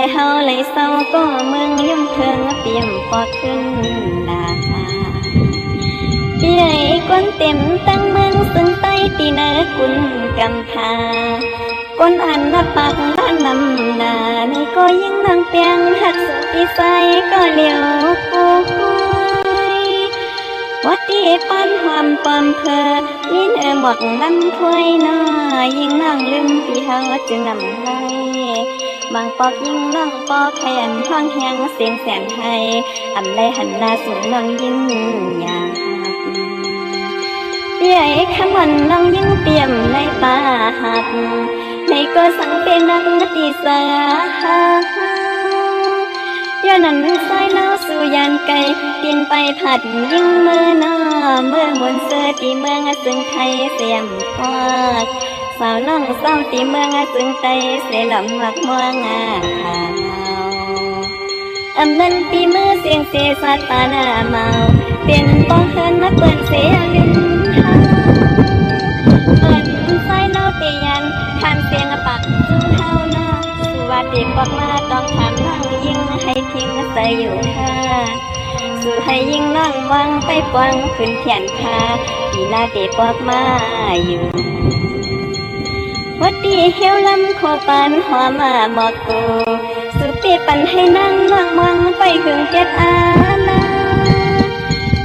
และเฮาเลยเศร้าก็เมืองยุ่งเพิงเปี่ยมปอดขึ้นดาปีไหนก้นเต็มตั้งเมืองซึ่งใต้ตีเนกุลกำพาก้นอันนับปากบ้านนำนาในก็ยิ่งนางเปียงหักสุดที่ใสก็เหลียวกูวัดที่ปั้นความปอมเพอยินหมดลำถ้วยน้อยิ่งนั่งลืมปีเฮาจึงนำไล่บางปอกยิ่งนั่งปอกขยันท้องแหงเสียงแสนไทยอำไรหันหน้าสู่น้องยิ่งยากเปียขมันน้องยิ่งเปี่ยมในป่าหักในก็สังเป็นนักตีสาย้อนนั้นสายเล่าสู่ยานไกลกินไปผัดยิ่งเมื่อนอเมื่อมนเสื้อตีเมืองซึ่งไทยเสียมพอกสาวน้องสาวตีเมืองซึ่งไทยเสียลำมักม่วงขาวอำนั้นตีมือเสียงเสียสัตว์ปานาเมาเป็นป้องเฮินมาเปิดเสียลิ้นเฮาเปิดสายเล่าตียันทานเสียงปักจุ้งเฮาหน้าสุวัสดีบอกมาต้องทำนั่งยิ่งให้ทิ้งใส่อยู่ท่าสู่ให้ยิ่งนั่งวังไปกวางขึ้นเขียนคาปีหน้าเตปอกมาอยู่วัดดีเฮียวลำโคปันหอมาบอกกูสุดปีปันให้นั่งนั่งวังไปถึงเจ็ดอาณา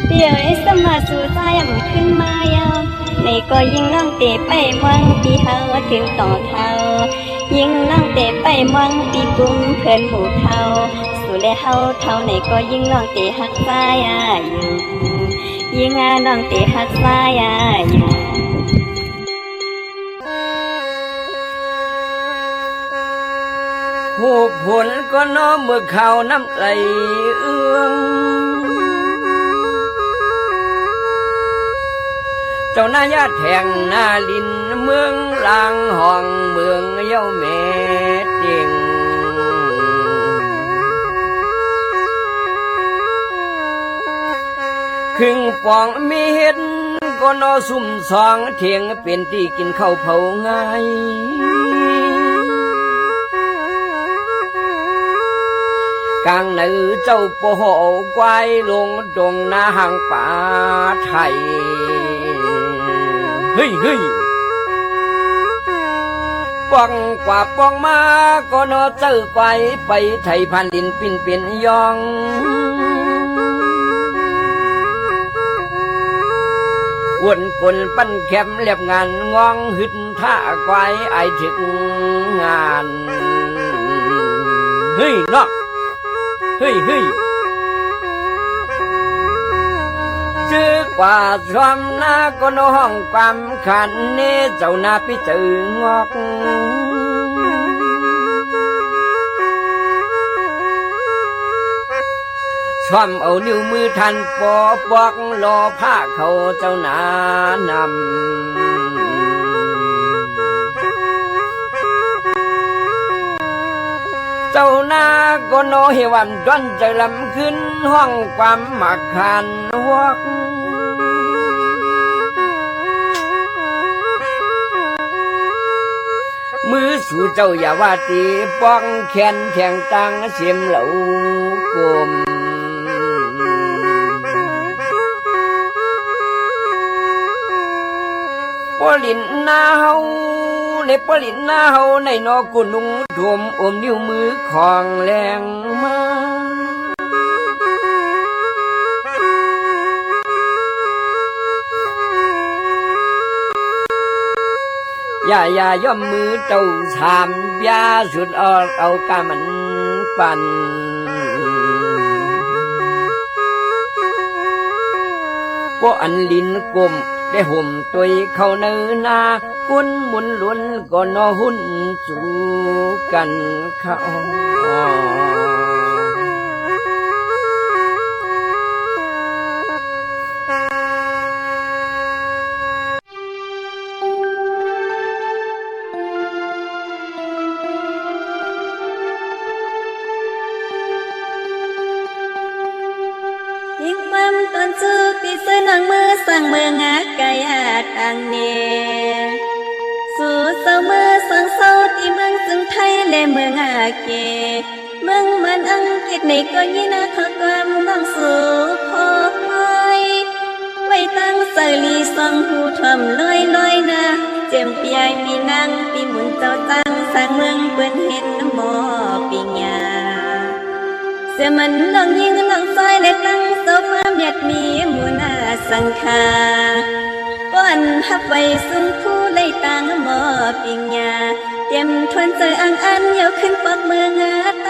เดี๋ยวไอ้สมาสู่ใจำขึ้นมายาวในก็ยิ่งนั่งเตะไปวังปีเฮาถึงต่อเท้ายิ่งนั่งเตะไปวังปีกุ้งเพื่อนหูเท้าสู่และเฮาเท่าไหนก็ยิ่งนั่งเตะหักซ้ายอยู่ยิ่งนั่งเตะหักซ้ายอยู่หูผลก็น้อมเมื่อเขาน้ำไหลเอื้องเจ้าหน้ายาแทงหน้าลินเมืองลางห้องเมืองเย้าแม่เตียงครึ่งปองมีเห็ดก็นอซุ่มสองเทียงเป็นที่กินข้าวเผาง่ายกลางหนือเจ้าโปโหกวายลงดงนาหางป่าไทยเฮ้ยเฮ้ยป้องกว่าป้องมาก็นอเจ้าไปไปไทยพันดินปิ่นเปลี่ยนยองวนกลปั้นแคมเรียบงานงองหึดท่ากวายไอถึงงานเฮ้ยเนาะเฮ้ยเฮ้ยเจอกว่าชวมหน้าก็นห้องความขันเนเจ้าหน้าพิจืองอกชวมเอานิ้วมือทันปอปอกรอผ้าเขาเจ้าหน้านำเจ้าหน้าก็โนเฮวันดวนจะลำขึ้นห้องความหมักขันวกมือสู่เจ้าอย่าว่าตีป้องแขนแทงตังเสียมเหล่ากลมปลินนาเฮาในปลินนาเฮาในนอกุนุ่งรวมอมนิ้วมือของแรงมาอย่าย่อมมือเจ้าสามยาสุดเอากามันปั่นพวกอันลินกลมได้ห่มตัวเขาเนื้อนากุนมุนล้วนก็นอหุ่นสู่กันเขายิ่งมั่มตอนซื้อปีเสื้อหนังมือสั่งเมืองหากายาทางเนสู่เศร้ามือสั่งเศร้าที่เมืองจึงไทยและเมืองหาเก เมืองมันอังกฤษในก็ยินาขอความน้องสู่พอไปไว้ตั้งเสรีสองหูทอมลอยลอยนาเจียมปียมีนางปีหมุนเจ้าตั้งสร้างเมืองเปิ้นเห็นหมอปีญาเสียมันลองยิงลองซอยและตั้งเสาฟ้าเบียดมีมูนาสังคาป้อนฮับไว้สุ่มผู้ไล่ต่างหมอปิงยาเตรียมทวนเจออันเยาขึ้นปอกเมืองไต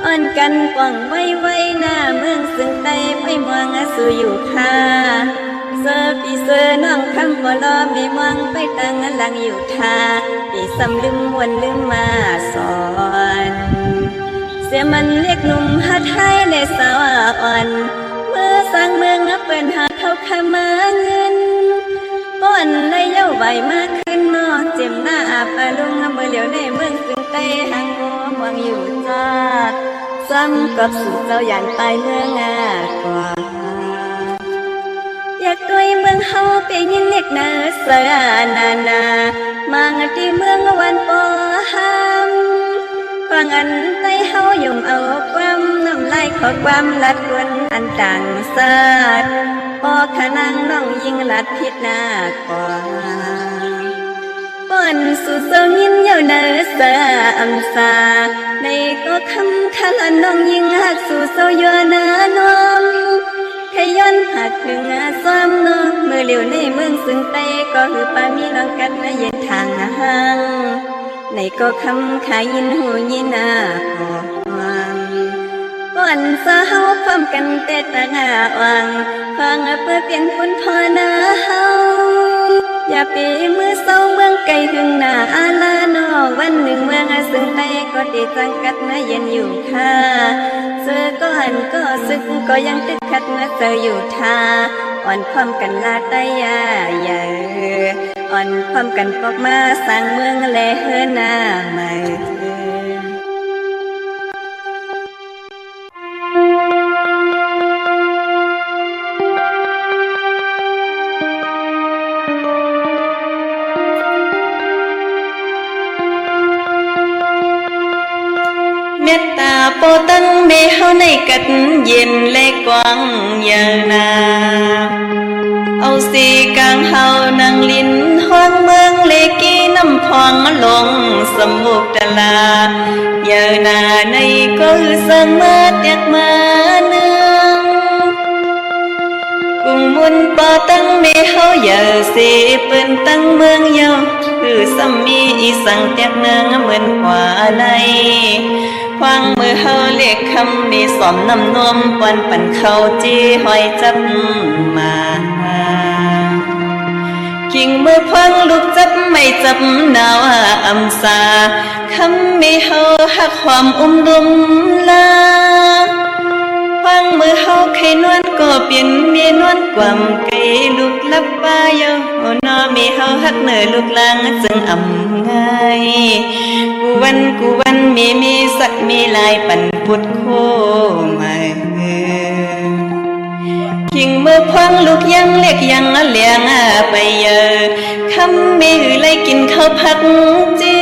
อ่อนกันป่องไว้ไว้หน้าเมืองซึ่งไตไปมองสู่อยู่ค่าเสือปีเสือน้องคำบ่รอไม่มองไปตั้งหลังอยู่ท่าปีสำลืมวนลืมมาสอนเสียมันเรียกหนุ่มฮัดไทยและสาวอ่อนเมื่อสร้างเมืองเปิ้นหาเขาขมาเงินป้อนในเย้าใบมากขึ้นนอเจ็มหน้าอาปาลุงเมื่อเหลียวในเมืองซึ่งไตหางมัวมองอยู่จอดซ้ำกับสู่เจ้ายันตายเมืองกว่าอยากด้วยเมืองเฮาไปยินเล็กนาเสนามังที่เมืองวันปอหามฟังอันใต้เฮายมเอาความน้ำลายขอความลัดวนอันต่างศาสตร์ปอขนางน้องยิงลัดพิษนากว่าป้อนสู่เจ้ายินเย้าเนอเสอำสาในก็คำคาลันน้องยิงหักสู่เจ้ายัวนานอมขย้อนหักถึงซ้ำน้องเมื่อเหลียวในเมืองซึ่งไตก็หือปามีลองกัดเย็นทางห่างในก็คำขายินหูยินาพอวังก่อนสาเฮาพร้อมกันแต่ตางาวังฟังเพื่อเปลี่ยนคนพอนาเฮาอย่าปีมือเศร้าเมืองไกลถึงหน้าอาลานอวันหนึ่งเมืองซึ่งไตก็ได้จังกัดเย็นอยู่ค่ะเจอก็หันก็ซึกก็ยังตึกขัดเจออยู่ท่าอ่อนความกันลาตายาอย่าอ่อนความกันปอกมาสร้างเมืองแลเฮนาใหม่เมตตาโปตั้งเมเฮาในกัดเย็นและกว้างยานาเอาสีกลางเฮานังลินห้องเมืองเลกีน้ำพองลงสมุกดาลายานาในก็เสมอเตียกมาเนืองกุงมุนปอตั้งเมเฮาอย่าสีเปิ้นตั้งเมืองเยาคือสัมมีอีสังเตียกเนืองเหมือนกว่าในฟังมือเฮาเรียกคำมีสอมน้ำนมปอนปั่นเข้าจีหอยจับมากิ่งมือพังลูกจับไม่จับนาวอำสาคำมีเฮาหักความดุมลาฟังมือเฮาไข่นวลก็เปลี่ยนเมียนวลกว่ำไก่ลูกลับป้าเยาโอนอมีเฮาหักเหนือลูกลางจึงอ่ำง่ายกูวันมีสักมีลายปั่นพุดโคมากิ่งมือพังลูกยังเล็กยังเลี้ยงไปเยอะคำมีหือไล่กินข้าวผักจี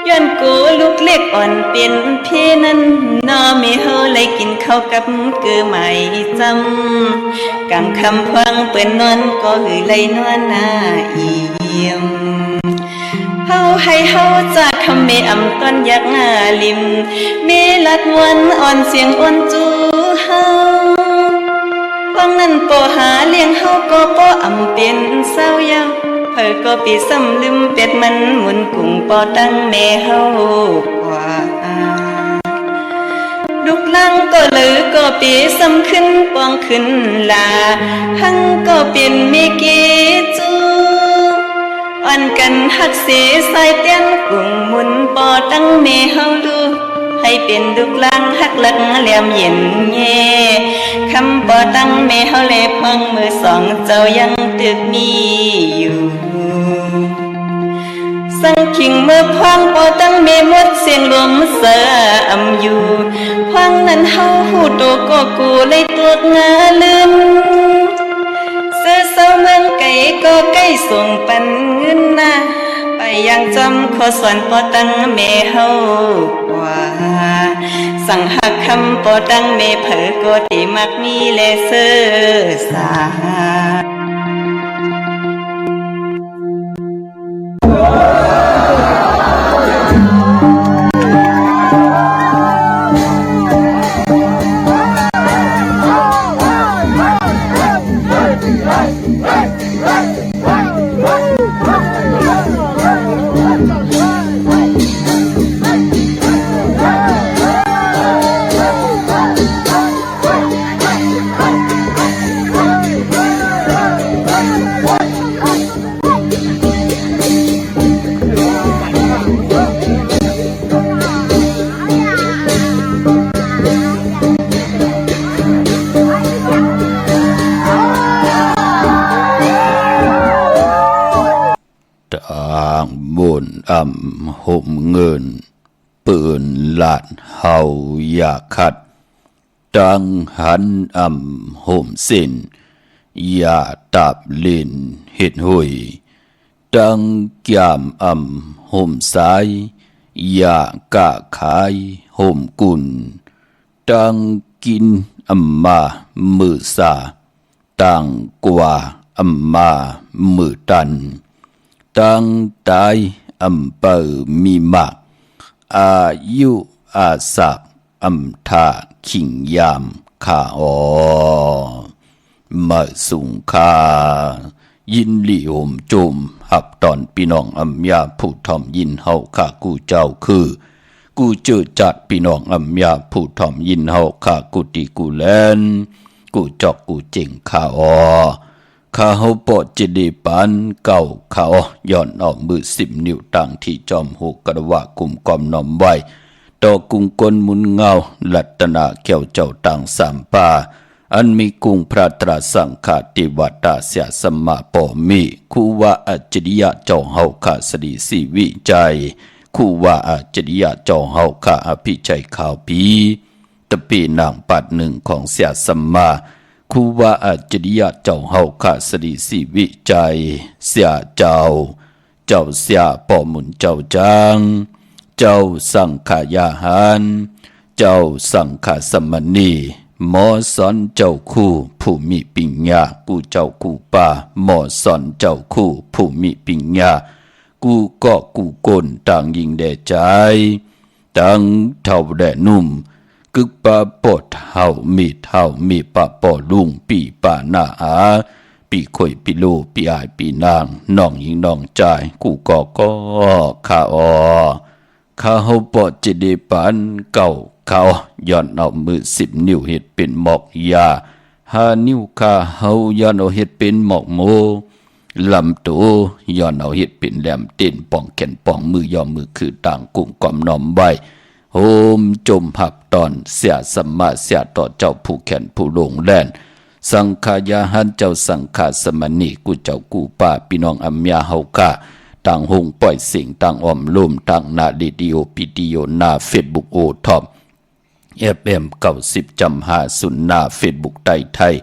ย้อนกูลูกเล็กอ่อนเป็นพี่นั้นนอมีเฮาไล่กินข้าวกับกือใหม่จำกำคำพังเปิ้นนอนก็หือไล่นอนหน้าเอี่ยมเฮาให้เฮาจากคำเมอำต้นยักลิมเมลัดวันอ่อนเสียงอ่อนจูเฮาฟังนั้นปอหาเลี้ยงเฮาก็ปออำเป็นเศร้าเยาเพิ่นก็ปีซ้ำลืมเป็ดมันหมุนกุ้งปอตั้งแม่เฮากว่าลูกลังก็ลือก็ปีซ้ำขึ้นปองขึ้นลาหังก็เป็นเมเกจูอ่อนกันหักเสสายเตียนกุ้งหมุนปอตั้งแม่เฮาลูให้เป็นลูกลังหักหลักแหลมเย็นแย่คำปอตั้งแม่เฮาเลพังมือสองเจ้ายังตึกมีอยู่สังขิงมือพังปอตั้งแม่หมดเสียงลมเสืออำอยู่พังนั้นเฮาหูโตก็กูเลยตัวงาลืมเสือเศร้าเมืองไก่ก็ใกล้ส่งปันเงินนาไป ยังจำขอส่วนปอตังเมเฮากว่าสั่งหักคำปอตังเมเผอโกติมักมีเลเซอร์สาบุญห่มเงินปืนลาดเฮาอยาขัดดังหันห่มสิ้นอย่าตับลินเห็ดหุยดังแก้มห่มสายอย่ากะขายห่มกุนดังกินมามือสาตังกว่ามามือตันตั้งตายเปิดมีมากอายุอาศักทาขิงยามข้ามาสุงคายินลีโอมโจมหับตอนพี่น้องยาผู้ทอมยินเฮาข้ากูเจ้าคือกูเจอจัดพี่น้องยาผู้ทอมยินเฮาข้ากูตีกูแลนกูจอกกูเจ๋งข้าข้าเฮาปอจิดีปันเก่าเขาย้อนออกมือ10 นิ้วตั้งที่จอมหูกระวะกุมกอมน้อมไว้ต่อกุงกลมุนเงาลัตนาเกี่ยวเจ้าต่างสามป่าอันมีกุงพระตราสังฆาติวัตตาเสียสมมาปอมีคู่ว่าอัจฉริยะเจ้าเฮาข้าสดีสีวิจัยคู่ว่าอัจฉริยะเจ้าเฮาข้าอภิชัยข่าวปีตะปีนางปัดหนึ่งของเสียสมมาครูว่าอัจฉริยะเจ้าเฮาข้าสดีสีวิจัยเสียเจ้าเสียปอมุนเจ้าจางเจ้าสังขายาหารเจ้าสังขสมณีหมอสอนเจ้าคู่ผู้มีปิญญากูเจ้าคู่ป่าหมอสอนเจ้าคู่ผู้มีปิญญากูก็กูกลต่างยิงแด่ใจต่างเท่าแด่นุ่มกึกปะปอดเฮามีปะปอลุงปีป่าหน้าอาปีข่อยปีโลปีอายปีนางน้องหญิงน้องใจกูก็ข้าข้าเฮาปอจิเดปันเก่าเขาย้อนเอามือ10 นิ้วเฮ็ดเป็นหมอกยา5 นิ้วข้าเฮาย้อนเอาเฮ็ดเป็นหมอกโมลำตัวย้อนเอาเฮ็ดเป็นแหลมเต้นป่องแขนป่องมือยอมมือคือต่างกุ่มกอมน้อมไว้โฮมจมหับตอนเสียสมมาเสียต่อเจ้าผู้แขนผู้ลงแล่นสังขายาหันเจ้าสังขาสมณีกูเจ้ากูป้าพี่น้องอัมยาเฮากะต่างหงปล่อยสิ่งต่างอ้อมลุ่มต่างนาดีดีโอพีดีโอหน้าเฟซบุ๊กโอท็อปFM 90.50หน้าเฟซบุ๊กไทย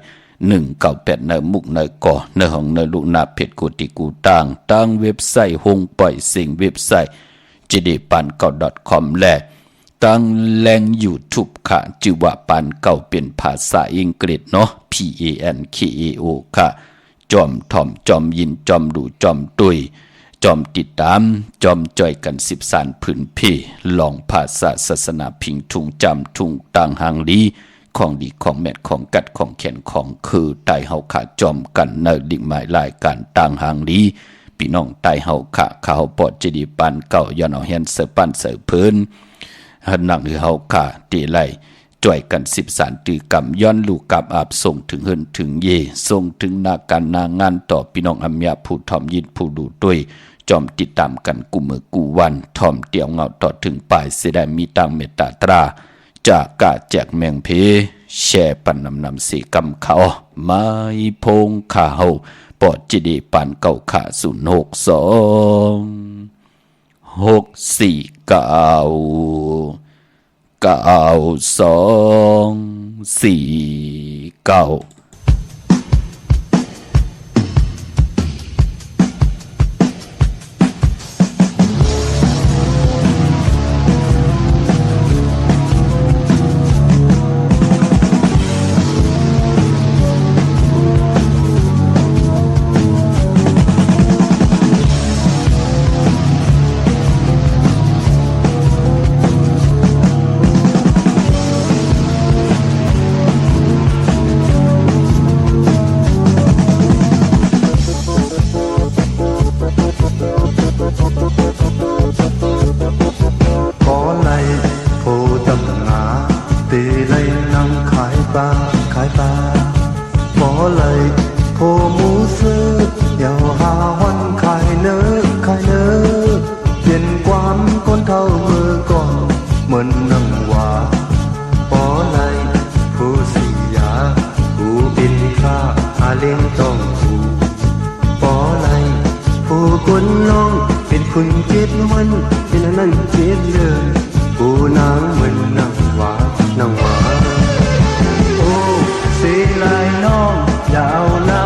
198ในมุกในก่อในห้องในลูกนาเพจกูติกูต่างเว็บไซต์หงปล่อยสิ่งเว็บไซต์jdepan9.com และตั้งแหล่ง YouTube ค่ะชื่อว่าปานเก่าเป็นภาษาอังกฤษเนาะ PANKAO ค่ะจอมถ่อมจอมยินจอมดูจอมตุยจอมติดตามจอมจ่อยกัน10 สารพื้นเพลองภาษาศาสนาพิงทุงจำทุงต่างหางลีของดีของแม่ของกัดของแขนของคือไตเฮาขาจอมกันในดิ่งหมายรายการต่างหางลีพี่น้องไตเฮาขาเขาปอดจะดีปานเก่าย้อนเอาเฮียนเสือปั้นเสือพื้นหันหนังคือเฮาขาตีไหลจ่อยกัน10 สารตือกำย้อนลูกกับอาบส่งถึงเฮินถึงเยส่งถึงนาการนางานต่อพี่น้องอัมยาผู้ทอมยินผู้ดูด้วยจอมติดตามกันกูมือกูวันทอมเตียวเงาต่อถึงปลายเสได้มีตังเมตตาตราจากกะแจกแมงเพแช่ปันนำสีกำเขาไม้พงขาเฮาปอดจิดีปันเก่าขา06249 เ คนเท่ามือก่อนเหมือนนังว่าปอไหลผู้เสียผู้บินค่าหาเลี้ยงต้องผู้ปอไหลผู้คนน้องเป็นคุณเจ็ดมันเป็นอันนั้นเจ็ดเลยผู้นางเหมือนนังว่าโอ้เสียลายน้องอย่าเอาลา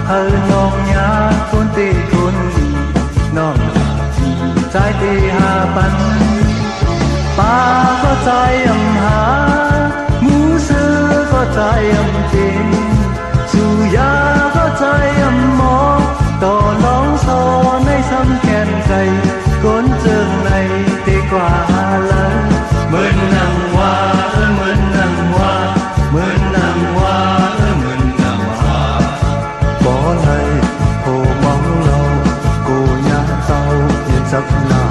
เฮอน้องยาคนตีคนดีน้องใจตีหาปันป้าก็ใจอำหาหมูซื้อก็ใจอำเป็นสุยาก็ใจอำหมอต่อน้องโซในซ้ำแขนใจก้นเจิงในตีกว่าลังเหมือนนังว่าเหมือนนังว่าเหมือนนังว่าเหมือนนังว่าบ่ให้โผมองเรากูยาเศร้าเย็นสับหน้า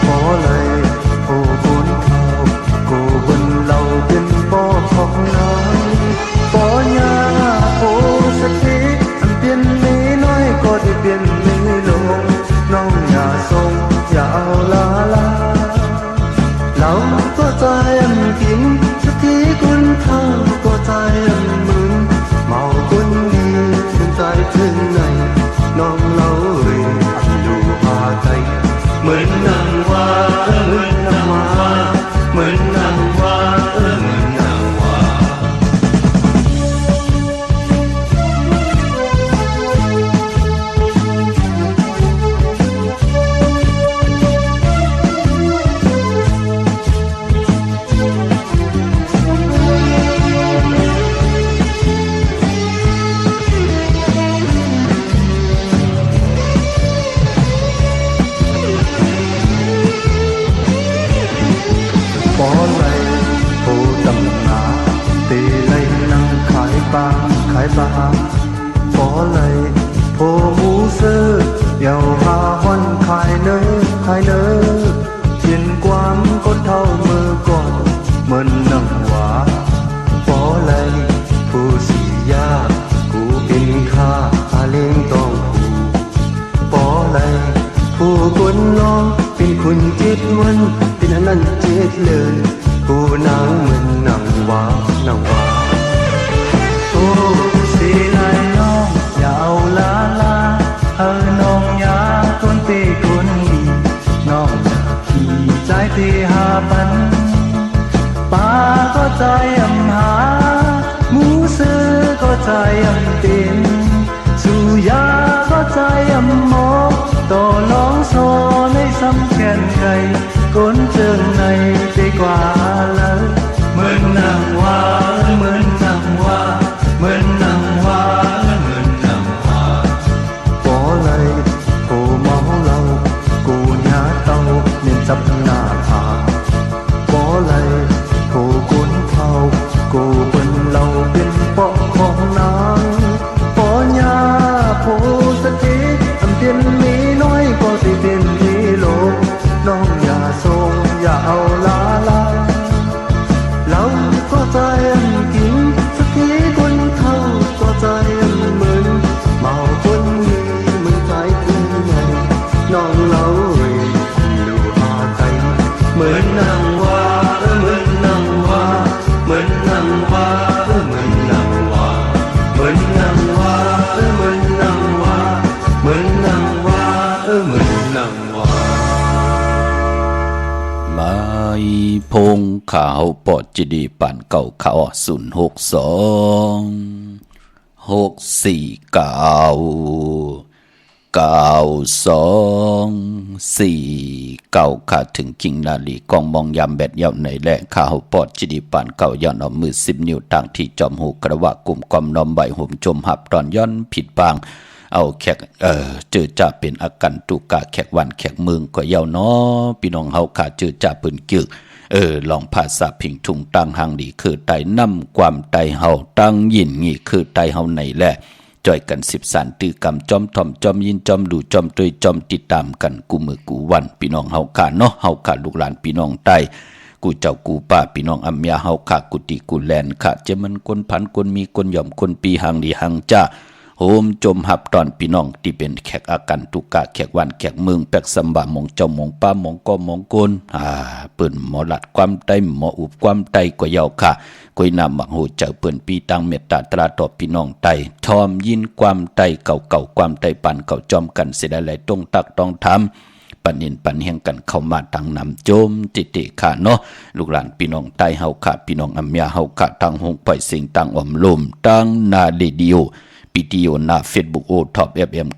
บ่เลยโผบุญเขากูบุญเราเป็นบ่ของน้อยบ่ยาโผสติอันเปลี่ยนมีน้อยก็ได้เปลี่ยนมีลงน้องอย่าทรงอย่าเอาลาเราก็ใจอันกินสักทีคุณเท่าก็ใจอันมึนเมาคนดีถึงใจถึงไหนน้องเราเอ่ยอยู่หาใจเหมือนนางว่าเหมือนนางว่าเหมือนนางว่าเหมือนนางว่า ปอไหลผู้ตำนาตีไหลนั่งขายปลาปอไหลผู้หมูซื้อเยาหาวันขายเนื้อเขียนความคนเท่ามือก่อนเหมือนนังว่าปอไหลผู้สียากูเป็นข้าหาเลี้ยงต้องปอไหลผู้คนน้องเป็นคุณจิตวันเป็นอันนั้นเจ็ดเลยผู้นางเหมือนนางว่าโอ้สีลายน้องอย่าเอาลาเฮอน้องยาคนตีคนดีน้องอย่าขี่ใจตีหาปันป้าก็ใจอำหาหมูซื้อก็ใจอำเป็นสุยาก็ใจอำหมอต่อน้องโซในซ้ำแขนไก่ก้นเจิงในตีกว่าเลยเหมือนนางว่าเหมือนนางว่าเหมือนนางว่าเหมือนนางว่าปอไหลโผเมาเรากูหน้าเต้าเนียนจับหน้าผาปอไหลโผกุนเท่ากูเป็นเราเป็นปอของนางปอยาโผสติอันเปลี่ยนมีน้อยก็สิเปลี่ยนมีโลกน้องอย่าทรงอย่าเอาลาเราก็ใจอันกินสักทีคนเท่าก็ใจอันเหมือนเมาคนนี้เหมือนใจถึงไงน้องเราเอ่ยดูหาใจเหมือนนางว่าเหมือนนางว่าเหมือนนางว่าเหมือนนางว่าเหมือนนางว่าเหมือนนางว่าเหมือนนางว่าเหมือนนางว่าไม้พงขาวปอดจิดีป่านเก่าขาว062 ขาถึงกิ่งนาลีกองมองยามแบดเย้าในแหล่ขาวปอดจิดีป่านเก่าย้อนเอามือ10 นิ้วต่างที่จอมหูกระวะกลุ่มกอมน้อมใบห่มจมหับตอนย้อนผิดบางเอาแขกเจอจ่าเป็นอาการตุกะแขกวันแขกเมืองก็เย้าน้อพี่น้องเฮาขาเจอจ่าปืนกึกลองภาษาพิงทุงตังหังดีคือไตนำความไตเฮาตั้งยินงี้คือไตเฮาในแหละจ่อยกัน10 สานตือกำจอมถ่อมจอมยินจอมดูจอมตุยจอมติดตามกันกูมือกูวันพี่น้องเฮาขาเนาะเฮาขาลูกหลานพี่น้องไตกูเจ้ากูป้าพี่น้องอัมยาเฮาขากุติกูแลนขาเจมันคนพันคนมีคนหย่อมคนปีหังดีหังจ้าโ โฮมจมหับตอนพี่น้องที่เป็นแขกอากันตุกะแขกวันแขกเมืองแปกสำบะมองเจ้ามองป้ามองก็มองโกนเปิ้นหมอหลัดความใต้หมออุบความใต้ก็ยาวค่ะก้อยนำบักโหเจ้าเปิ้นปีตังเมตตาตราตอบพี่น้องใต้ทอมยินความใต้เก่าๆความใต้ปันเก่าจอมกันเสียได้หลายต้องตักต้องทำปันนินปันเฮียงกันเข้ามาทางนำโจมติค่ะเนาะลูกหลานพี่น้องใต้เฮาค่ะพี่น้องอัมยาเฮาค่ะทางหงปล่อยเสียงต่างอ่อมลมทางนาเรดิโอปีดีโอหน้าเฟซบุ๊กโอท็อปFM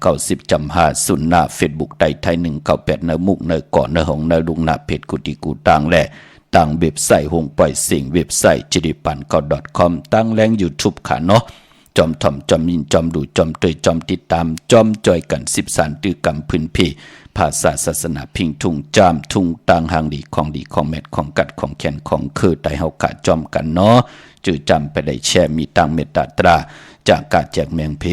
90.5ศูนย์หน้าเฟซบุ๊กไทย198เนื้อมุกเนื้อก่อนเนื้อหงเนื้อลุงหน้าเพจกุฏิกูต่างแหละต่างเว็บไซต์หงปล่อยเสียงเว็บไซต์jidipan.com ตั้งแรง YouTube ค่ะเนาะจอมถ่อมจอมยินจอมดูจอมเตยจอมติดตามจอมจอยกัน13ตื้อกำพื้นเพภาษาศาสนาพิงทุ่งจามทุ่งต่างหางดีของแมทของกัดของแขนของคือไตเฮากะจอมกันเนาะจื้อจำไปได้แชร์มีตังเมตตาตราจากการแจกแมงเพ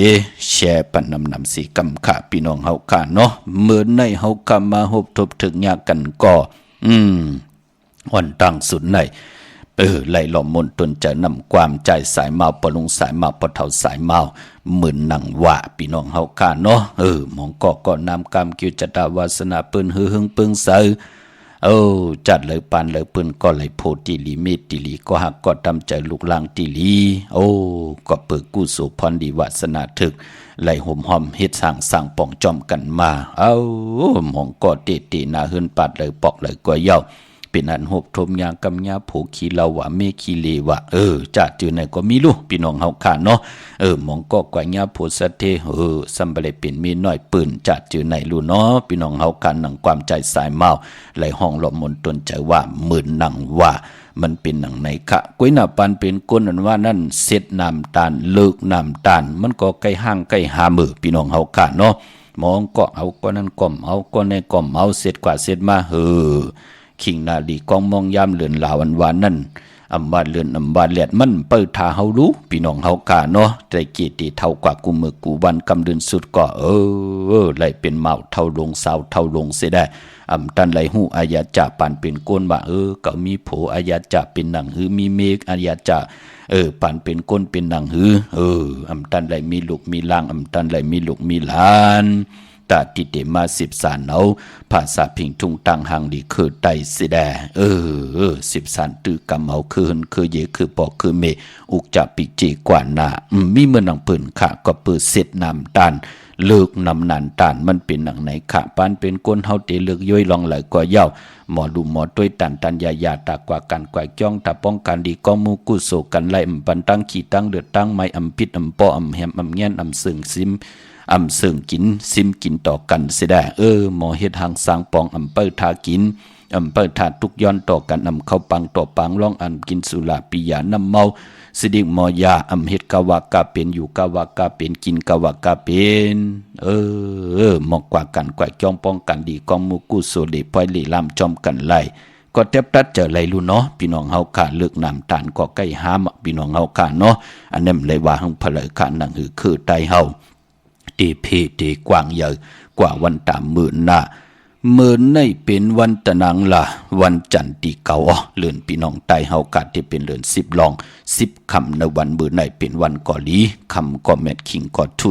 แชร์ปันนำสีกำขาพี่น้องเฮาค่ะเนาะเมื่อในเฮากำมาหบทบถึงยากกันก็อ่อนตั้งสุดในไล่หล่อมนตนจะนำความใจสายเมาปลุงสายเมาปะเท่าสายเมาเหมือนหนังว่าพี่น้องเฮาค่ะเนาะหมองก็นำกรรมกิจตาวาสนาเปิ้นหึงปึงเซอจัดเลยปานเลยเปิ้นก็เลยโพติลีเมติลีก็หักก็ตำใจลูกหลางติลีก็เปิดกู้สู่พรดีวาสนาถึกไหลห่มหอมเฮ็ดสร้างป่องจอมกันมาหมองก็เตๆนาเฮือนปัดเลยปอกเลยก็เย้าเป็นอันหบทมยางกำยาผูขีลาวะเมขีเลวะจัดจือไหนก็มีลูกพี่น้องเฮาค่ะเนาะหมองก็กว่ายาโพสเทซัมเบเลเป็นมีน้อยปืนจัดจือไหนลูเนาะพี่น้องเฮาค่ะหนังความใจสายเมาไหลห้องหลอมมนตนใจว่าหมื่นหนังว่ามันเป็นหนังไหนคะก้อยหน้าปันเป็นก้นอันว่านั่นเสร็จน้ำตาลเลิกน้ำตาลมันก็ใกล้ห้างใกล้หามือพี่น้องเฮาค่ะเนาะมองก็เอาก็นั่นก้มเอาก็ในก้มเอาเสร็จกว่าเสร็จมาขิงนาดีกองมองยามเลือนลาวันวานนั่นอำบาดเลือนอำบาดเลียดมันเปิดทาเฮารู้พี่น้องเฮากาเนาะใจเกียรติเท่ากว่ากูมือกูวันกำเดือนสุดก็ไหลเป็นเมาเท่าลงสาวเท่าลงเสียได้ตันไหลหูอายาจะปานเป็นก้นว่าก็มีโผอายาจะเป็นหนังหือมีเมฆอายาจะปานเป็นก้นเป็นหนังหือตันไหลมีลูกมีล่างตันไหลมีลูกมีหลานตาติเตมา13เอาภาษาพิงทุ่งตังหังดีคือไตสิแด13ตื้อกำเอาคือเยคือปอกคือเมอุกจะปิจีกว่านามีเมื่อนังปืนค่ะก็เปิดเสร็จน้ำตาลเลิกนำนานตานมันเป็นหนังไหนค่ะปานเป็นก้นเฮาเตเลือกย่อยลองไหลกว่าเย้าหมอดูหมอต้วยตันยาตากว่ากันกว่าจ้องตาป้องกันดีก็มูกุโซกันไล่ปันตั้งขี้ตั้งเดือดตั้งไม้พิษปอแหมแง่นซึ่งซิมเสิ่งกินซิมกินต่อกันเสียได้หมอเฮ็ดหางสร้างปองเปิดทากินเปิดทาทุกย้อนต่อกันเข้าปังต่อปังร้องกินสุราปิยาน้ำเมาสิดิหมอยาเฮ็ดกะวากาเป็นอยู่กะวากาเป็นกินกะวากาเป็นหมอกกว่ากันกว่าจ้องป้องกันดีกองมูกุโซเดปอยลีลามจอมกันไล่ก็แทบตัดเจอไหลลูเนาะพี่น้องเฮาค่ะเลิกน้ำตาลก็ใกล้หามพี่น้องเฮาค่ะเนาะอันนั้นเลยว่าหังเพลอค่ะนั่นคือไตเฮาตีเพตีกว้างใหญ่กว่าวันตามหมื่นหน้าเมื่อในเป็นวันตะนังละวันจันทร์ที่เก่าเลือนพี่น้องใต้เฮากาดที่เป็นเลือน10ลอง10คำในวันมื้อในเป็นวันก่อลีคำก็แม่นขิงก็ทุ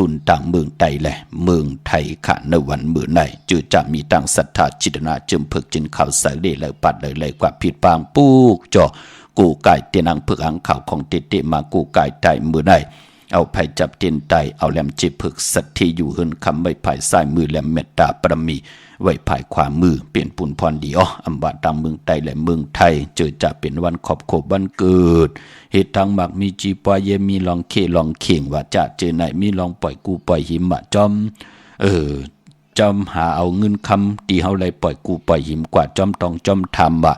นต่างเมืองใต้แหละเมืองไทยค่ะในวันมื้อในจือจะมีตั้งศรัทธาจิตนาจึมพึกจินข่าวใส่ได้เลยปัดเลยกว่าผิดปางปูกจ่อกูไก่เตนังพึกอังข่าวของเตมากูไก่ใต้มื้อในเอาไผ่จับเตียนไตเอาแหลมจิผึกสัตที่อยู่หืนคำไว้ไผ่ซ้ายมือแหลมเมตตาปรมีไว้ไผ่ขวามือเปลี่ยนปุ่นพรดีอำบาตามเมืองไทยและเมืองไทยเจอจะเป็นวันขอบโคบวันเกิดเหตุทางมักมีจีปอยเยมีลองเคลองเข่งว่าจะเจอไหนมีลองปล่อยกูปล่อยหิมะจอมจอมหาเอาเงินคำตีเฮาเลยปล่อยกูปล่อยหิมกว่าจอมตองจอมทำว่า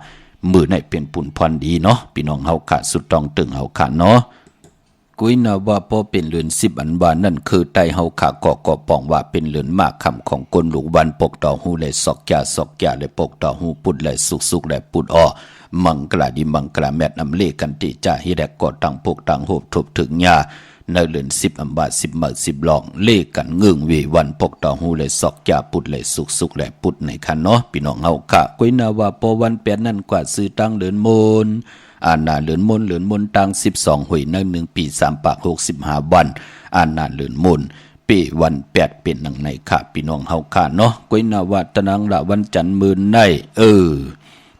มือไหนเป็นปุ่นพรดีเนาะพี่น้องเฮาขาดสุดตองตึงเฮาขาดเนาะกุยนาว่าพอเป็นเลือน10อันว่านั่นคือไตเฮาขาก็ปองว่าเป็นเลือนมากคำของกลลูกวันปกต่อหูเลยสอกยาเลยปกต่อหูปุดเลยสุกเลยปุดมังกลาดีมังกลาแมดนำเลกันติจ่าฮิแดกก็ตั้งพกตั้งโหบทบถึงยาในเลือน10อันบา10มื้อ10ลองเลกันเงืองวีวันปกต่อหูเลยสอกยาปุดเลยสุกเลยปุดในคันเนาะพี่น้องเฮาขากุยนาว่าพอวันแปดนั่นกว่าซื้อตั้งเลือนมน อานาเหลือนมนตัง12หวยใน1ปี3ปาก65วันอานาเหลือนมนปีวัน8เป็นหนังในค่ะพี่น้องเฮาค่ะเนาะก้อยนาวัตนังละวันจันทร์มื้อใน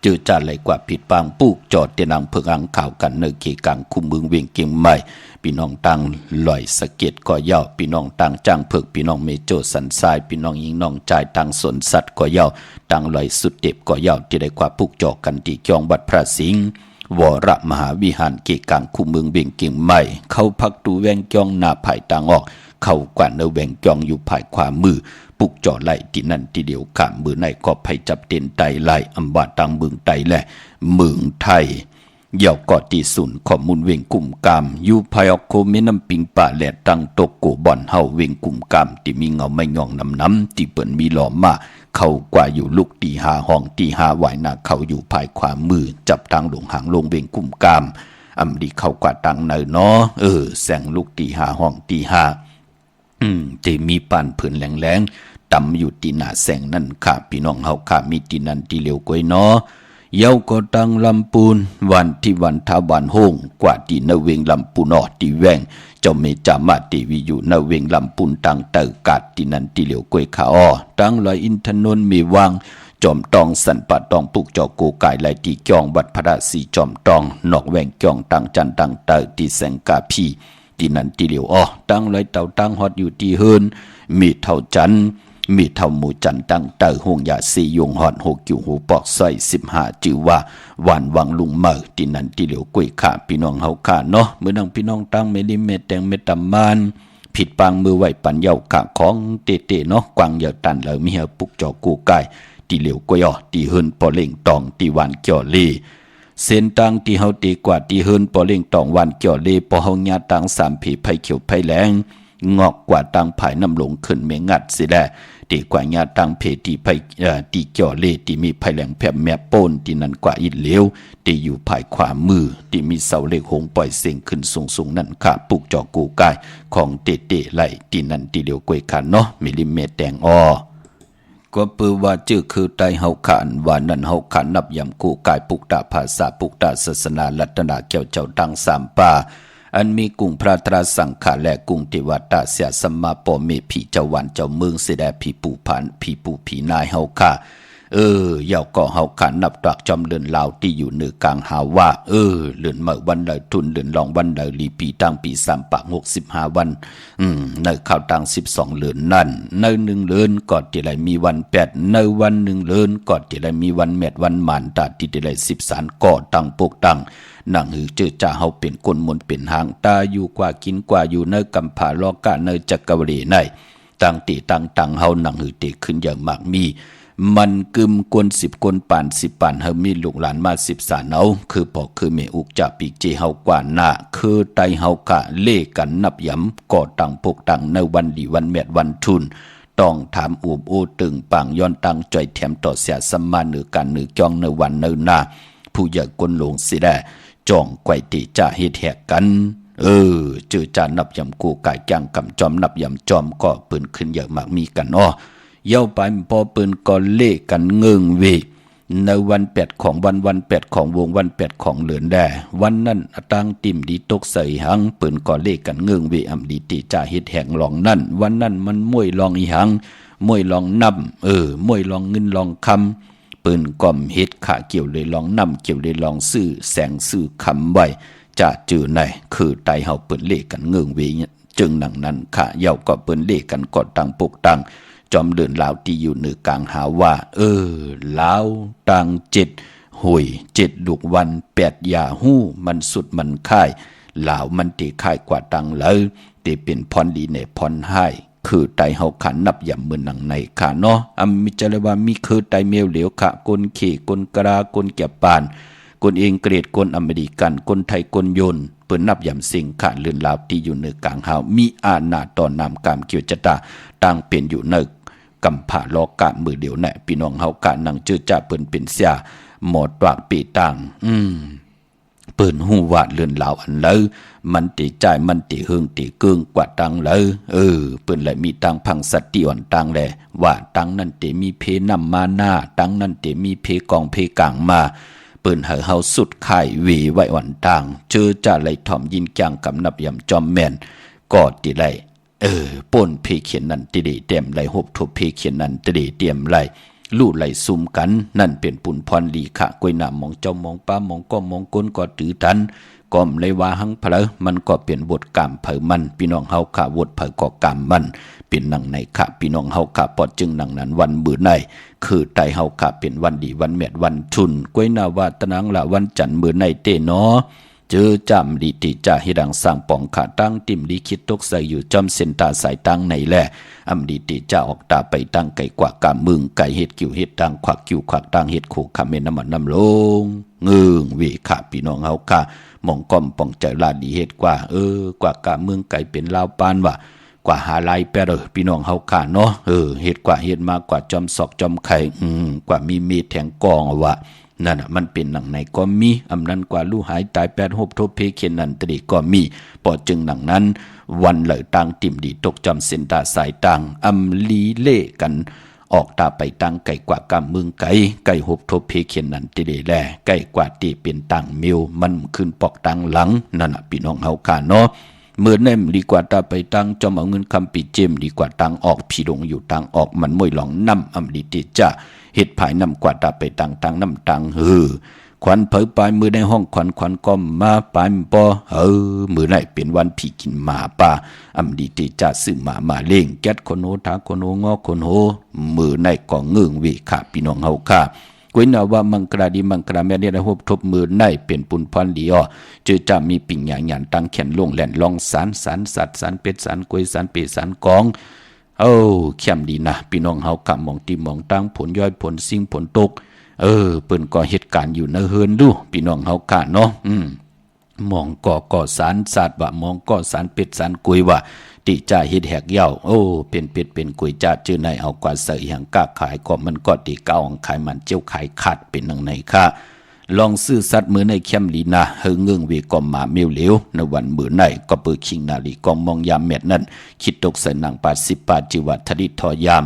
จือจาไหลกว่าผิดปางปูกจอดเตนังเพิงอังข่าวกันเนเกกังคุมเมืองเวียงเกียงใหม่พี่น้องตังลอยสะเก็ดก่อยาวพี่น้องตังจ้างเพิกพี่น้องเมโจสันทรายพี่น้องยิงน้องจ่ายตังสนสัตว์ก่อยาวตังลอยสุดเด็บก่อยาวที่ได้กว่าปูกจอกันที่จองวัดพระสิงห์วรมหาวิหารเกกังคุมเมืองเวียงเกียงใหม่เข้าพักตูแวงจองหน้าไผ่ตังออกเข้ากว่าเนแวงจองอยู่ภายขวามือปุกจ่อไหลที่นั่นที่เดียวขามมือในก็ไผจับเต็นไตไหลอำบาตังเมืองไตแหละเมืองไทยเยาวกอที่ศูนย์ข้อมูลเวงกุ่มกามอยู่ภายออกโคเมน้ำปิงป่าแหลตังตกโกบ่อนเฮาเวงกุ่มกามที่มีเงาไม่งองน้ำที่เปิ่นมีหล่อมาเข้ากว่าอยู่ลูกตีหาห้องตีหาไหวหน้าเขาอยู่ภายขวามือจับตังหลงหางลงเวงกุ่มกามอำดีเข้ากว่าตังเนเนาะแสงลูกตีหาห้องตีหาที่มีปานผืนแหลงๆต่ำอยู่ตีหน้าแสงนั่นค่ะพี่น้องเฮาค่ะมีตีนันตีเหลียวก้อยเนาะเย้าก็ตังลำปูนวันที่วันทาวันโฮงกว่าที่นเวงลำปูนอตีแวงเจ้าเมจามาตีวิอยู่นเวงลำปูนตังเตอกาดตีนันตีเหลียวก้อยขาอ้อตังลอยอินทนนท์มีวังจอมตองสันปัดตองปุกจอโกกายไหลตีจองบัดพระสีจอมตองนอกแวงจองตังจันตังเตอตีแสงกาพีที่นั่นที่เหลียวอ้อตั้งลอยเต่าตั้งฮอดอยู่ที่เฮินมีเท่าจันมีเท่าหมู่จันตั้งเต่าหงยาสียงฮอด6กิ่วหูปอกซอย15จือว่าหวานวังลุงเมอที่นั่นที่เหลียวกุ้ยขาพี่น้องเฮาขาเนาะมื้อนังพี่น้องตั้งเมลิเมแตงเมตำมานผิดปางมือไหวปันเยาขาของเตเนาะกวางเหยาตันแล้วมีเฮาปุกจอกูกายที่เหลียวกุ้ยอ้อที่เฮินปอเล่งตองที่หวานเกี่ยวลีเส้นตังที่เฮาตีกว่าที่เฮินปอเล่งตองวันเกี่ยวเลปอเฮาญาตัง3ผีไผเขียวไผแหลงงอกกว่าตังไผน้ำลงขึ้นเมงัดสิแลตีกว่าญาตังเพตีไผตีเกี่ยวเลที่มีไผแหลงแผ่แม่โป้นที่นั้นกว่าอิดเหลวที่อยู่ภายขวามือที่มีเสาเหล็กหงปล่อยเสียงขึ้นสูงๆนั่นค่ะปุกจอกูกายของเตไหลที่นั่นที่เดียวกวยขันเนาะมิลลิเมตรแดงอ้อก็เปือว่าจื้อคือไตเฮาขานว่านั่นเฮาขานนับยำกูกายปุกตาภาษาปุกตาศาสนาลัตนาเกี่ยวเจ้าตังสามป่าอันมีกุ้งพระตราสังขารและกุ้งเทวตาเสียสมมาปอเมผีเจ้าวันเจ้าเมืองเสดผีปูผันผีปูผีนายเฮาค่ะเยาก็เฮาขานนับตากจอมเลือนลาวที่อยู่เหนือกลางหาว่าเลือนเมื่อวันใดทุนเลือนรองวันใดลีปีตั้งปี3ปาก65วันในข่าวตัง12เลือนนั่นใน1เลือนก็ที่ไรมีวัน8ในวัน1เลือนก็ที่ไรมีวันแมดวันหมานตาที่ไร13ก็ตั้งปกตั้งนั่งหือเจอจ่าเฮาเป็นคนมนเป็นหางตาอยู่กว่ากินกว่าอยู่ในกำผาลอกะในจักรวาลในตั้งตีตั้งเฮานั่งหือเตขึ้นอย่างมากมีมันกึมกวน10กวนป่าน10ป่านเฮามีลูกหลานมา10สานเอาคือพอคือเมอุกจะปีกเจเฮากว่าหน้าคือไตเฮากะเล่กันนับย้ำก่อตั้งพกตั้งในวันดีวันแมดวันทุนต้องถามอูบโอตึงปังย้อนตั้งจ่อยแถมต่อเสียสมาเหนือกันเหนือจองในวันในหน้าผู้ใหญ่กวนหลงสิได้จ่องไกวติจะเฮ็ดแหกกันเจอจานับยำกูกายจังกำจอมนับยำจอมก็ปืนขึ้นเยอะมากมีกันอ้อเย้าไปพอปืนก็เล่กันเงิงเวในวัน8ของวัน8ของวงวัน8ของเหลือนแด่วันนั้นตังติ่มดีตกใส่หังปืนก็เล่กันเงิงเวอำดีติจะเฮ็ดแหงลองนั่นวันนั้นมันมวยลองอีหังมวยลองนำมวยลองเงินลองคำปืนก่อมเฮ็ดขาเกี่ยวเลยลองนำเกี่ยวเลยลองซื้อแสงซื้อคำไว้จะจือไหนคือไตเฮาเปิ้นเล่กันเงิงเวจึงหนังนั้นขาเย้าก็เปิ้นเล่กันกอดตังปกตังจอมเดินลาวที่อยู่เหนือกลางหาว่าลาวตัง7หุย7ลูกวัน8ยาหู้มันสุดมันค่ายลาวมันติค่ายกว่าตังเลยติเป็นพรดีในพรให้คือไตเฮาขันนับยำมือหนังในค่ะเนาะมิจารว่ามีคือไตเมลเหลวค่ะกลเขกลกรากลแก่ปานกลเองเกรดกลอเมริกันกลไทยกลยนเปิ้นนับยำสิ่งค่ะเลือนลาวที่อยู่เหนือกลางหามีอาณาตอนนำกามเกี่ยวจตาต่างเป็นอยู่ในกำผ่าลอกะมือเดียวแน่พี่น้องเฮากะนังเจอจ่าเปิ้นเป็นเสียหมอดปากปีต่างเปิ้นฮู้ว่าเลือนลาวอันเลยมันติใจมันติเฮิงติเกิงกว่าตังเลยเปิ้นเลยมีตังพังสัตติอ่อนตังแลว่าตังนั้นติมีเพนำมาหน้าตังนั้นติมีเพกองเพกลางมา ปืนเฮาสุดข่ายวีไว้วันต่างเจอจ่าไหลถ่อมยินกลางกำนับยำจอมแม่นกอดติไหลป่นเพเขียนนั่นติเดเต็มไหลหบทบเพเขียนนั่นติเดเต็มไหลลู่ไหลซุ่มกันนั่นเป็นปุ่นพรลีขะกวยหนามองเจ้ามองป้ามองก้อมมองก้นก็ถือทันก้มเลยว่าหังเพลมันก็เปลี่ยนบทกรรมเผอมันพี่น้องเฮาขะบทเผอก็กรรมมันเป็นหนังในขะพี่น้องเฮาขะปอดจึงหนังนั้นวันมื้อในคือไตเฮาขะเป็นวันดีวันแม่วันทุนกวยนาวาตนังละวันจันทร์มื้อในเตเนาะเจอจำดีติจ่าให้ดังสร้างปองขาตั้งติ่มดีคิดตกใส่อยู่จอมเส้นตาสายตั้งในแหละอำดีติจ่าออกตาไปตั้งไก่กว่ากามึงไก่เห็ดกิ่วเห็ดตังขวักกิ่วขวักตังเห็ดขู่ขามเมน้ำมันน้ำลงเงืองเวขาพี่น้องเฮาค่ะมองก้อมปองใจลาดีเห็ดกว่ากว่ากาเมืองไก่เป็นลาวปานว่ากว่าหาลายแปรพี่น้องเฮาค่ะเนาะเห็ดกว่าเห็ดมากกว่าจอมศอกจอมไข่กว่ามีมีดแทงกองว่ะนั่นมันเป็นหนังในก็มีอำนั้นกว่าลู่หายตายแปดหบทบเพเขียนนันตรีก็มีปอจึงหนังนั้นวันเหล่ตังติ่มดีตกจำเส้นตาสายตังอำลีเล่กันออกตาไปตังไก่กว่ากำมึงไก่หบทบเพเขียนนันตรีแลไก่กว่าตีเป็นตังมิวมันขึ้นปอกตังหลังนั่นพี่น้องเฮาค่ะเนาะเมื่อแนมดีกว่าตาไปตังจอมเอาเงินคำปีเจมดีกว่าตังออกผีดงอยู่ตังออกมันมวยหลองน้ำอำดีติจ้าเฮ็ดภายนำกว่าตาไปตังน้ำตังขวัญเผยปลายมือในห้องขวัญก้อมมาปลายปอมือไหนเป็นวันผีกินหมาป่าอำดีติจ้าซื้อหมาเล่งแก๊สคนโหทาคนโหงอคนโหมือในก็เงืองวิขาพี่น้องเฮาค่ะกวยนาว่ามังกราดีมังกราแม่เนี่ยหบทบมือในเป็นปุ่นพรดีเจอจะมีปิ่งหยางตั้งแขนลงแหลนลองสารสัตว์สารเป็ดสารกวยสารเปสารกองเข้มดีนะพี่น้องเฮากะมองตีมองตั้งผลย่อยผลสิ่งผลตกเปิ้นก็เหตุการณ์อยู่ในเฮือนดูพี่น้องเฮากะเนาะมองก่อสารสัตว์ว่ามองก่อสารเป็ดสารกวยว่าติจ่าเฮ็ดแหกเหย้าเป็นเป็ดเป็นกวยจ่าจื้อในเอากว่าใส่หยังกะขายก็มันก็ติเก่าขายมันเจียวขายขาดเป็นนังไหนค่ะลองซื้อสัตว์มือในเข้มลีนาเฮงเงืองวีกอมมาเมียวเหลวในวันมือในก็เปิดคิงนาลีกองมองยามเม็ดนั้นคิดตกใส่นาง80 บาทจิวัทดิทอยา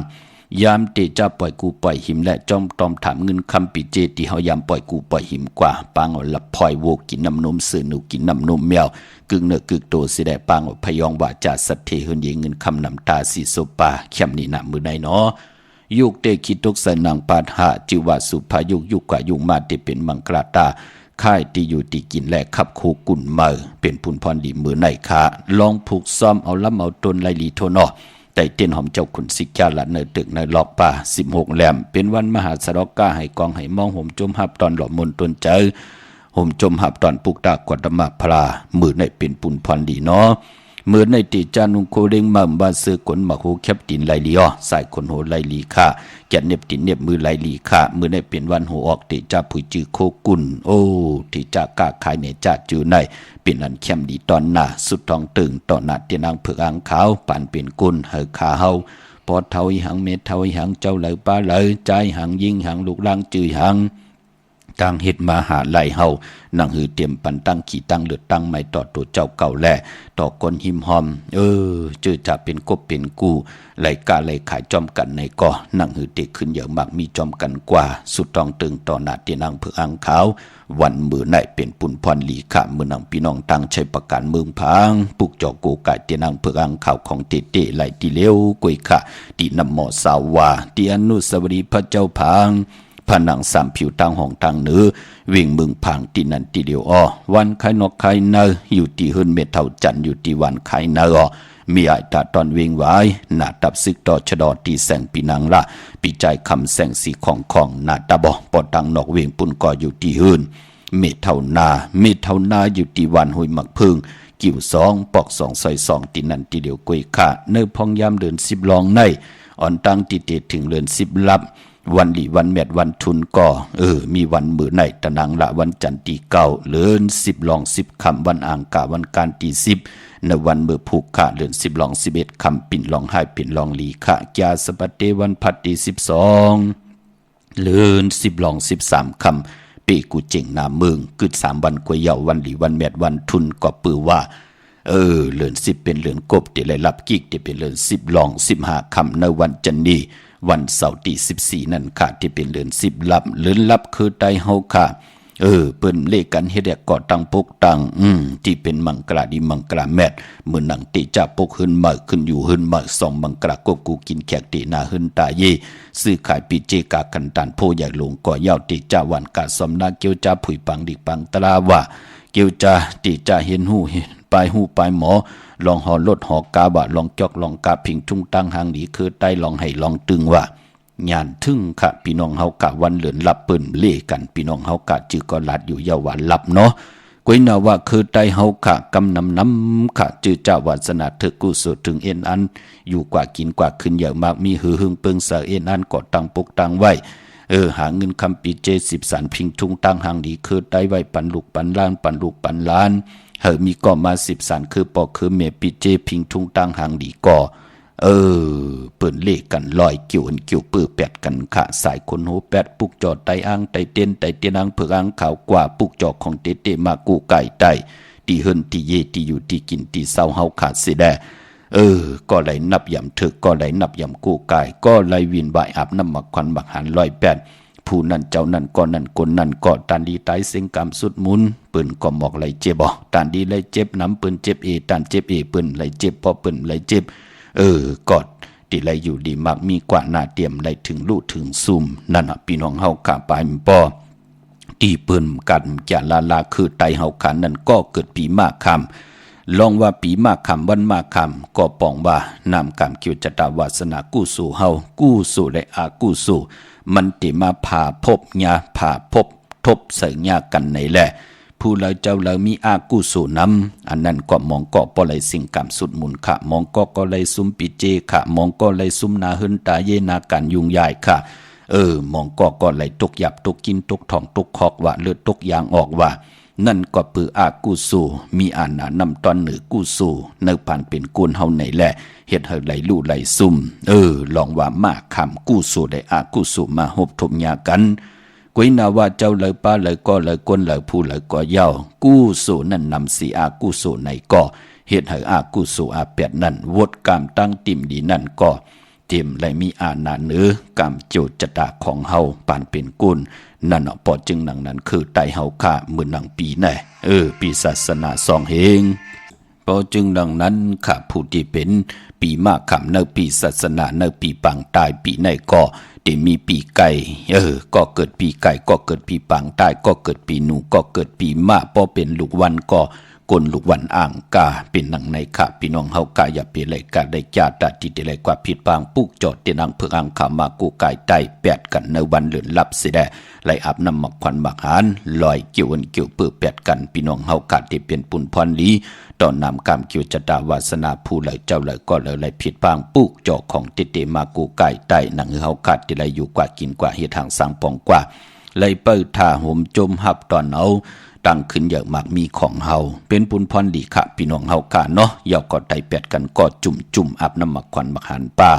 มเตจะปล่อยกูปล่อยหิมและจอมตอมถามเงินคำปีเจที่เฮายามปล่อยกูปล่อยหิมกว่าปางหลับพลอยโวกินน้ำนมสื่อหนูกินน้ำนมแมวกึ่งเนื้อกึ่งโตสิได้ปางพยองว่าจะสัตเทเฮินเยเงินคำนำตาสีโซปาเข้มนี่นะมือในเนาะยุกเตคิดตกใส่นางปาดหาจิวาสุภายุกกว่ายุกมาเตเป็นมังกราตาค่ายที่อยู่ที่กินและขับคูกุ่นเมอเป็นพุนพรดีมือในขาลองผูกซ้อมเอาล้ำเอาตนไลลีโทนอแต่เต้นหอมเจ้าขุนสิกาละเนตึกในหลอกป่า16แหลมเป็นวันมหาสรก้าให้กองให้มองห่มจมหับตอนหล่อมนตนเจอห่มจมหับตอนปุกตากวดมาพลามือในเป็นปุนพรดีเนาะมือในติจานุงโคเด้งมั่มบาซื้อกลมาโคแคบตินไลลีใส่คนโหไลลีค่ะแกเน็บตินเน็บมือไลลีค่ะมือในเป็นวันหัวออกติจาผู้จือโคกุนติจากาขายในจ่าจือในเป็นอันเข้มดีตอนหน้าสุดทองตึงตอนหน้าเตียนางเผือกอ่างขาวปานเป็นกุนเฮอขาเฮาปอดเทาหังเม็ดเทาหังเจ้าไหลป้าไหลใจหังยิงหังลูกล่างจือหังทางเฮ็ดมาหาไหลเฮานั่งหือเตรียมปันตั้งขี่ตั้งเลือดตั้งไม่ต่อตัวเจ้าเก่าแลต่อก้นหิมหอมเจอจะเป็นกบเป็นกูไหลกาไหลขายจอมกันในก่อนั่งหือเตขึ้นเยอะมากมีจอมกันกว่าสุดต้องตึงต่อหน้าเตียนางเผือกอ่างขาววันมือในเป็นปุ่นพรลีขามือนางพี่น้องตั้งใช้ประการเมืองพังปุกจอโกกายเตียนางเผือกอ่างขาวของเตไหลตีเลี้ยวกวยขะตีนำหมอสาววาตีอนุสาวรีย์พระเจ้าพังผนังสามผิวทางห้องทางเหนือวิ่งมึงพังตีนันตีเดียววันไข่นกไข่เนออยู่ที่หืนเมเท่าจันอยู่ที่วันไข่เนอมีไอตาตอนวิ่งไว้หน้าตับซึกต่อชะดอตีแสงปีนังละปีใจคำแสงสีของหน้าตาบอปอตังนอกเวียงปุ่นก่ออยู่ที่หืนเมเท่านาอยู่ที่วันหุยหมักพึ่งกิ่ว2ปอก2ซอย2ตีนันตีเดียวกุยขาเนื้อพองยามเดิน10ลองในอ่อนตั้งติเตถึงเรือน10ลับวันดีวันแมดวันทุนก่อมีวันมือในตะนังละวันจันทร์ตีเก้าเลื่อน10ลอง10คำวันอ่างกาวันการตี10ในวันมือผูกขาเลื่อน10ลอง11คำปิ่นลองให้ปิ่นลองลีขะยาสปเตวันพัดตี12เลื่อน10ลอง13คำปีกูเจ๋งนาเมืองกึด3วันกวยเหยาวันดีวันแมดวันทุนก็ปือว่าเลื่อน10เป็นเลื่อนกบที่ไหลรับกิกที่เป็นเลื่อน10ลอง15คำในวันจันนีวันเสาร์ที่14นั่นค่ะที่เป็นเดือน10ลับเลื่อนลับคือไตเฮาค่ะ เปิ้นเลกันเฮ็ดก่อตั้งปกตั้งที่เป็นมังกราดีมังกราแมดเหมือนหนังติจะปกขึ้นมาขึ้นอยู่ขึ้นมาสองมังกรากบกูกินแขกตินาขึ้นตาเยซื้อขายปีเจกากันตันโพใหญ่หลวงก่อยาวติจาวันกาสมนาเกียวจาผุยปังดิปังตราว่าเกียวจาติจาเห็นหูปลายหูปลายหมอลองหอลดหอกาบะลองจอกลองกาพิงจุงตั้งหางดีคือใต้ลองให้ลองตึงว่าญาณทึ่งค่ะพี่น้องเฮากะวันเหลือนลับเปิ้นเล่กันพี่น้องเฮากะจือก็ลัดอยู่ยาววันลับเนาะก้อยนาว่าคือใต้เฮากะกำนำค่ะจือเจ้าวาสนาเถกุสุถึงเอ็นอันอยู่กว่ากินกว่าขึ้นเยอะมากมีหือหึงเปิงเสเอ็นอันก็ตั้งปกตั้งไว้หาเงินคำปีเจ10 สารพิงทุงตั้งหางดีคือใต้ไว้ปันลูกปันล้านปันลูกปันล้านมีก็มา10 สารคือปอคือเมปีเจพิงทุงตั้งหางดีก็เปิ้นเลขกันลอยเกี่ยวอันเกี่ยวปื้อแปดกันค่ะสายคนโหแปดปุกจอดไตอ่างไตเตียนอ่างเผือกอ่างขาวกว่าปุกจอของเตมากูไก่ไตตีเฮินตีเยตีอยู่ตีกินตีเศร้าเฮาขาดสิแดก็ไหลนับยำถึกก็ไหลนับยำกูไก่ก็ไหลวินบายอาบน้ำหมักควันหมักหันลอยแปดผู้นั่นเจ้านั่นก็นั่นคนนั่นก็ตันดีตายเสียงกรรมสุดมุนปืนก็หมอกไหลเจ็บบ่ตันดีไหลเจ็บน้ำปืนเจ็บตันเจ็บปืนไหลเจ็บพอปืนไหลเจ็บกอดที่ไรอยู่ดีมากมีกว่าหน้าเตรียมไรถึงลู่ถึงซุ่มนั่นพี่น้องเฮากะปายปอตีเปิ้นกันจะลาคือไตเฮาขันนั่นก็เกิดปีมากคำลองว่าปีมากคำวันมากคำก็ปองว่านำกรรมเกี่ยวจตาวาสนากู้สู่เฮากู้สู่และอากู้สู่มันติมาผ่าพบญาผ่าพบทบใส่ญากันในแหละผู้เราเจ้าเรามีอากุสู่นำอันนั้นก็มองก็ปอไหลสิ่งกรรมสุดมุนค่ะมองก็ไหลซุมปิเจค่ะมองก็ไหลซุมนาหึนตาเยนาการยุงใหญ่ค่ะมองก็ไหลตกหยับตกกินตกท้องตกคอกว่าเลือดตกยางออกว่านั่นก็ปืออากุสู่มีอ่านนำตอนเหนือกุสู่เนื้อผ่านเป็นกุนเฮาไหนแหละเฮ็ดให้ไหลลู่ไหลซุ่มลองว่ามาคำกุสู่ได้อากุสู่มาหบทมยากันก้อยนาว่าเจ้าเลยป้าเลยก็เลยก้นเลยผู้เลยก็เย้ากู้สู่นั่นนำสีอากู้สู่ในก็เหตุให้อากู้สู่อาแปดนั่นวดกามตั้งติ่มดีนั่นก็เตรียมเลยมีอาณาเนื้อกามโจจตาของเฮาปานเป็นกุลนั่นปอจึงหนังนั้นคือไตเฮาค่าเหมือนหนังปีแน่ปีศาสนาสองเฮงพอจึงดังนั้นข้าผู้ที่เป็นปีมากคำเนปีศาสนาเนปีปังตายปีในก็ที่มีปีไก่ก็เกิดปีไก่ก็เกิดปีปังตายก็เกิดปีหนูก็เกิดปีมาพอเป็นลูกวันก็กลลูกวันอ่างกาเป็นหนังในข้าพี่น้องเฮากาอย่าเปเลยกาได้ญาติที่ได้กว่าผิดปางปุกจอดเตนังเพื่ออ่างขามากูไก่ไตแปดกันในวันเหลือนลับสิได้ไหลอาบน้ำหมักควันหมักหานลอยเกี่ยวอันเกี่ยวเปื้อแปดกันพี่น้องเฮากาที่เป็นปุ่นพรลีตอนนำกรรมเกี่ยวจตาวาสนาผู้ไหลเจ้าไหลก็ไหลผิดปางปุกจอกของเตมากูไก่ไตหนังเฮาขาดที่ไหลอยู่กว่ากินกว่าเฮ็ดทางสังปองกว่าไหลเปิดท่าห่มจมหับตอนเอาตั้งขึ้นเยอะมากมีของเฮาเป็นปุนพรดีค่ะพี่น้องเฮากาเนาะยาวก็ไตแปดกันก็จุ่มอาบน้ำหมักควันหมักหันป่า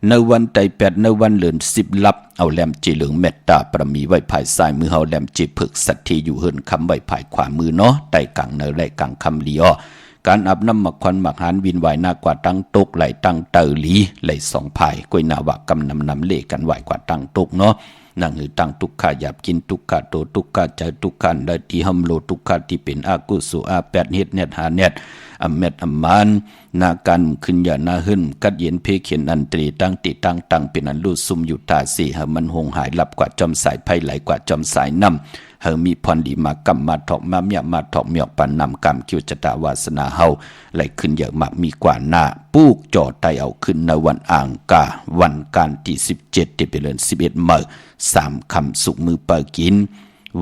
ในวันไตแปดในวันเหลือน10 ลับเอาแหลมจีเหลืองเมตตาประมีไว้ภายซ้ายมือเฮาแหลมจีผึกสัตทีอยู่เฮินคำไว้ภายขวามือเนาะไตกลางในไรกลางคำลีอ้อการอาบน้ำหมักควันหมักหันวินไหวหน้ากว่าตั้งตกไหลตั้งเตอหลีไหลสองภายก้อยนาวะกำนำเลกันไหวกว่าตั้งตกเนาะนั่งหือตั้งทุกขาหยาบกินทุกขาโตทุกขาใจทุกขันได้ที่หำโลทุกขาที่เป็นอากุสุอาแปดเฮ็ดเน็ดหาเน็ดอเม็ดอมานนาการขึ้นอย่านาหึนกัดเย็นเพเขียนอันตรีตั้งติตั้งเป็นอันรูซุ่มอยู่ตาสีหามันหงหายหลับกว่าจอมสายไพ่ไหลกว่าจอมสายน้ำเฮามีพรดีมากำมาถอกมาเมียมาถอกเมียกปันนำกรรมคิวจตาวาสนาเฮาไหลขึ้นเยอะมากมีกว่าหน้าปูกจอไตเอาขึ้นในวันอ่างกาวันการที่17ที่เป็นเดือน11มื้อ3คำสุกมือเปิกิน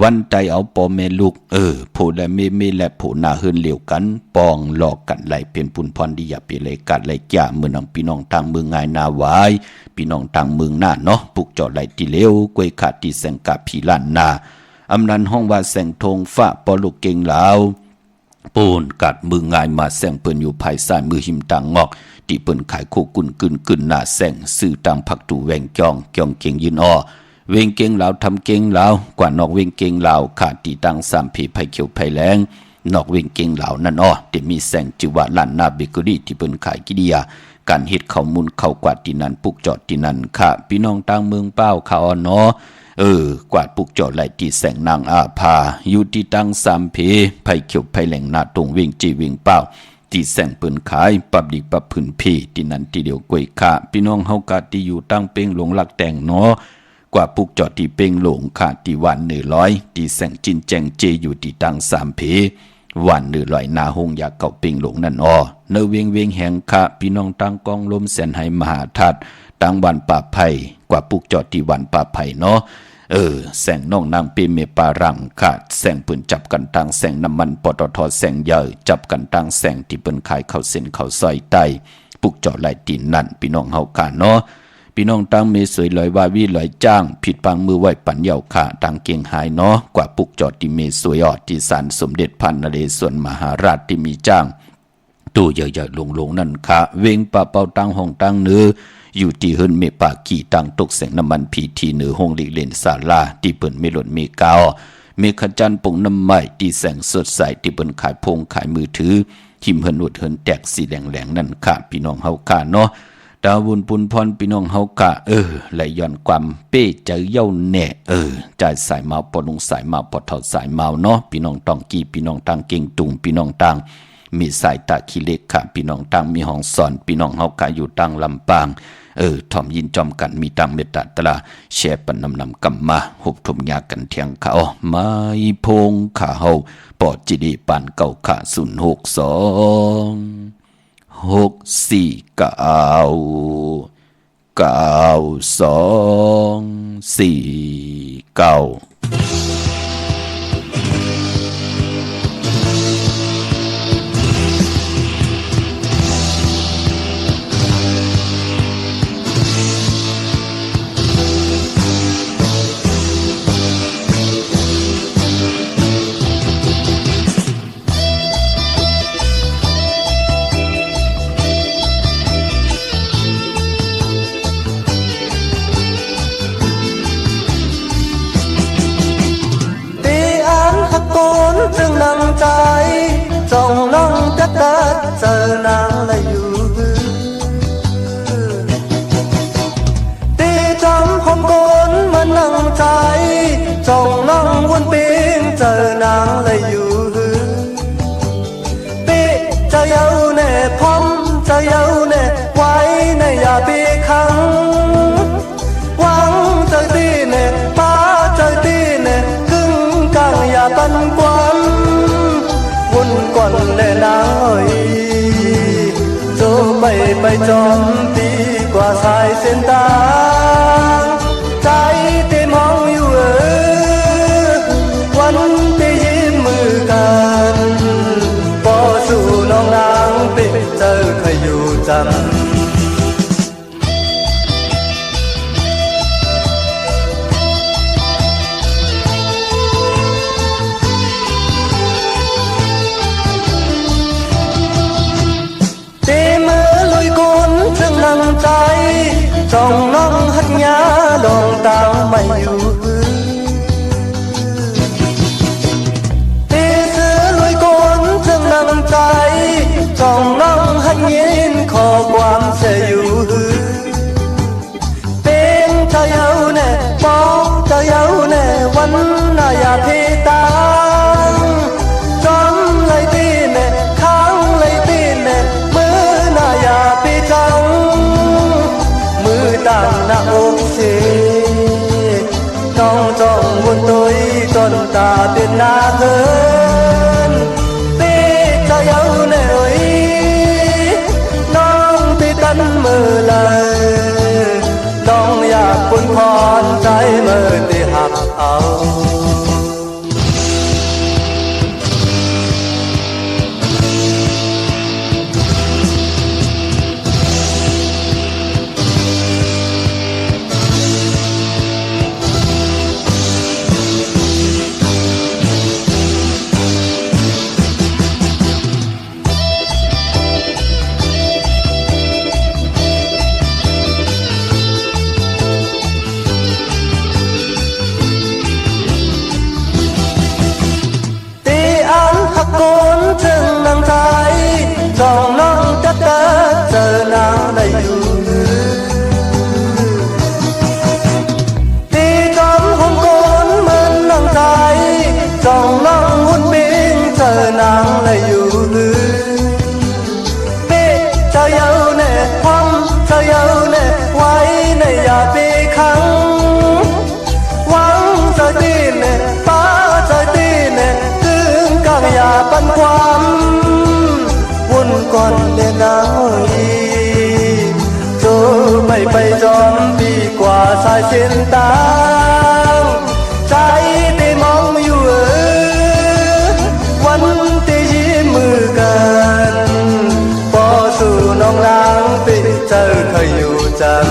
วันไตเอาปอแม่ลูกผู้และเมและผู้นาเฮินเหลียวกันปองหลอกกันไหลเป็นปุนพรดีอย่าเปเลยกัดไหลจ่าเมืองพี่น้องทางเมืองง่ายนาวายพี่น้องทางเมืองหน้าเนาะปุกจอไหลที่เลวกวยขาดที่แสงกาพีล้านนาอำนันห้องว่าแสงธงฟ้าปอลูกเก่งลาวปูนกัดมือง่ายมาแสงเปิ้นอยู่ภายซ้ายมือหิมต่างงอกที่เปิ้นขายโคกุนกึนหน้าแสงซื้อตามผักตูแวงจองเก่งยืนอ้อเวงเก่งลาวทำเก่งลาวกว่านอกเวงเก่งลาวขาดที่ตั้ง3ผีไผเขียวไผแรงนอกเวงเก่งลาวนั่นอ้อที่มีแสงจือว่าล้านนาเบเกอรี่ที่เปิ้นขายกิเดียการเฮ็ดข้าวมูลข้าวกวาดที่นั่นปุกจอดที่นั่นค่ะพี่น้องต่างเมืองเป้าข่าวเนาะ กวาดปุกจอไหลที่แสงนางอาภาอยู่ที่ตั้ง3 เพไผเขียวไผแหล่งนาตรงเวงจีเวงเป้าที่แสงปืนขายปับดิกปับพื้นเพที่นั่นที่เดียวกวยค่าพี่น้องเฮากะที่อยู่ตั้งเป้งหลงหลักแต่งเนาะกว่าปุกจอดที่เป้งหลงค่ะที่วัน100ที่แสงจินแจงเจอยู่ที่ตั้ง3 เพวัน100นาหงอยากเก่าเป้งหลงนั่นอ้อเนเวียงเวียงแห่งค่ะพี่น้องตั้งกองลมแสนไหมหาทัดตั้งวันป่าไผ่กว่าปุกจอดที่วันป่าไผ่เนาะแสงน้องนางเปเมปารังขาดแสงปืนจับกันตั้งแสงน้ำมันปตทแสงใหญ่จับกันตั้งแสงที่เปิ้นขายเข้าเส้นเข้าซอยใต้ปุกจอดไหลตีนนั่นพี่น้องเฮาค่ะเนาะพี่น้องตั้งเมสวยลอยว่าวิลอยจ้างผิดปังมือไหวปันเหยาค่ะตั้งเกียงหายเนาะกว่าปุกจอดที่เมสวยออดที่ศาลสมเด็จพันนเรศวรมหาราชที่มีจ้างตู้ใหญ่ๆลงๆนั่นค่ะเวงป่าเป่าตั้งห้องตั้งเนื้ออยู่ที่เฮิรนเมปากี่ตังตกแสงน้ำมันพีทีเหนือห้องหลีเลนศาลาที่เปิ่นเมลดเมกาวเมฆจันทร์ปงน้ำไม้ที่แสงสดใสที่เปิ่นขายพงขายมือถือทิมเฮิรนอุดเฮิรนแตกสีแหลงๆนั่นค่ะพี่น้องเฮาค่ะเนาะดาวบุญปุนพรพี่น้องเฮาค่ะไหลย้อนความเป้เจอเย้าแน่จ่ายสายเมาปอลงสายเมาปอทอดสายเมาเนาะพี่น้องตองกีพี่น้องตังเก่งตุงพี่น้องตังมีสายตาขี้เล็กค่ะพี่น้องตังมีห้องสอนพี่น้องเฮาค่ะอยู่ตังลำปางทอมยินจอมกันมีตังเมตตาตลาแชร์ปันนำกำมาหุบทุมยากันเทียงเขาไม่พงขาเฮาปอดจิดีปันเก่าขา062-649-9249จึงนั่งใจจ้องน้องเด็ดเจอนางและอยู่ตีจำคมโกนมานั่งใจจ้องน้องวนปีนเจอนางและอยู่ปีจะเย้าแน่พร้อมจะเย้าแน่ไว้ในอย่าปีขังหวังใจตีแน่ป้าใจตีแน่กึ่งกลางอย่าปันกว่าวุ่นก่อนแน่นางเอ้ยโจไปจอมตีกว่าสายเส้นตางใจเต้มองอยู่วันที่ยิ้มมือกันพอสู่น้องนางปิดเจอเคยอยู่จำใจจ้องน้องหัดยาลองตามไม่อยู่ตีเสือลุยโกนจึงนั่งใจจ้องน้องหัดยินขอความเสียอยู่เป็นเจ้าเย้าแน่บอกเจ้าเย้าแน่วันน่าอย่าเพตาจอมไล่ตีแน่ค้างไล่ตีแน่มือน่าอย่าปีจังต่างหน้าอกเสน้องจ้องบนตัวจนตาเป็นหน้าเหินปีจะเย้าแน่เอ้ยน้องปีตันมือเลยน้องอยากปุ่นพรใจมือที่หักเอา trời tin nè phá trời tin nè tương càng nhà băn khoăn buồn còn lên áo đi rồi mày bay gióm đi qua sai trên tang trái tim mong yêuวันที่ยิ้มมือกันพอสู่น้องล้างไปเจอเคยอยู่จัน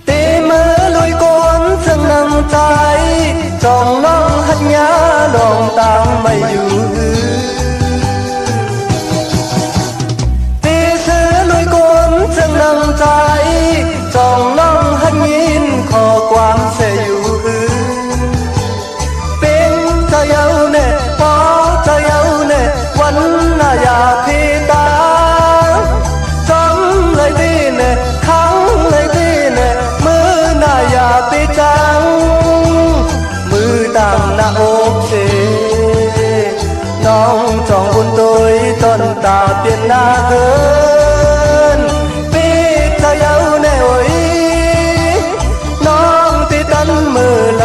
ตีมือลุยกวนซึ่งนั่งใจจ้องน้องหัดยาลองตามไม่อยู่ซึ่งนั่งใจจ้องน้องหันยินขอความเสียอยู่เป็นเจ้าเยาเน่พอเจ้าเยาเน่วันน่าอยากพี่ตาจำเลยดีเน่ขังเลยดีเน่มือน่าอยากพี่จังมือตามหน้าอกเสน้องจ้องบุญตัวจนตาเปลี่ยนหน้าเกินน้องที่ตันมือเล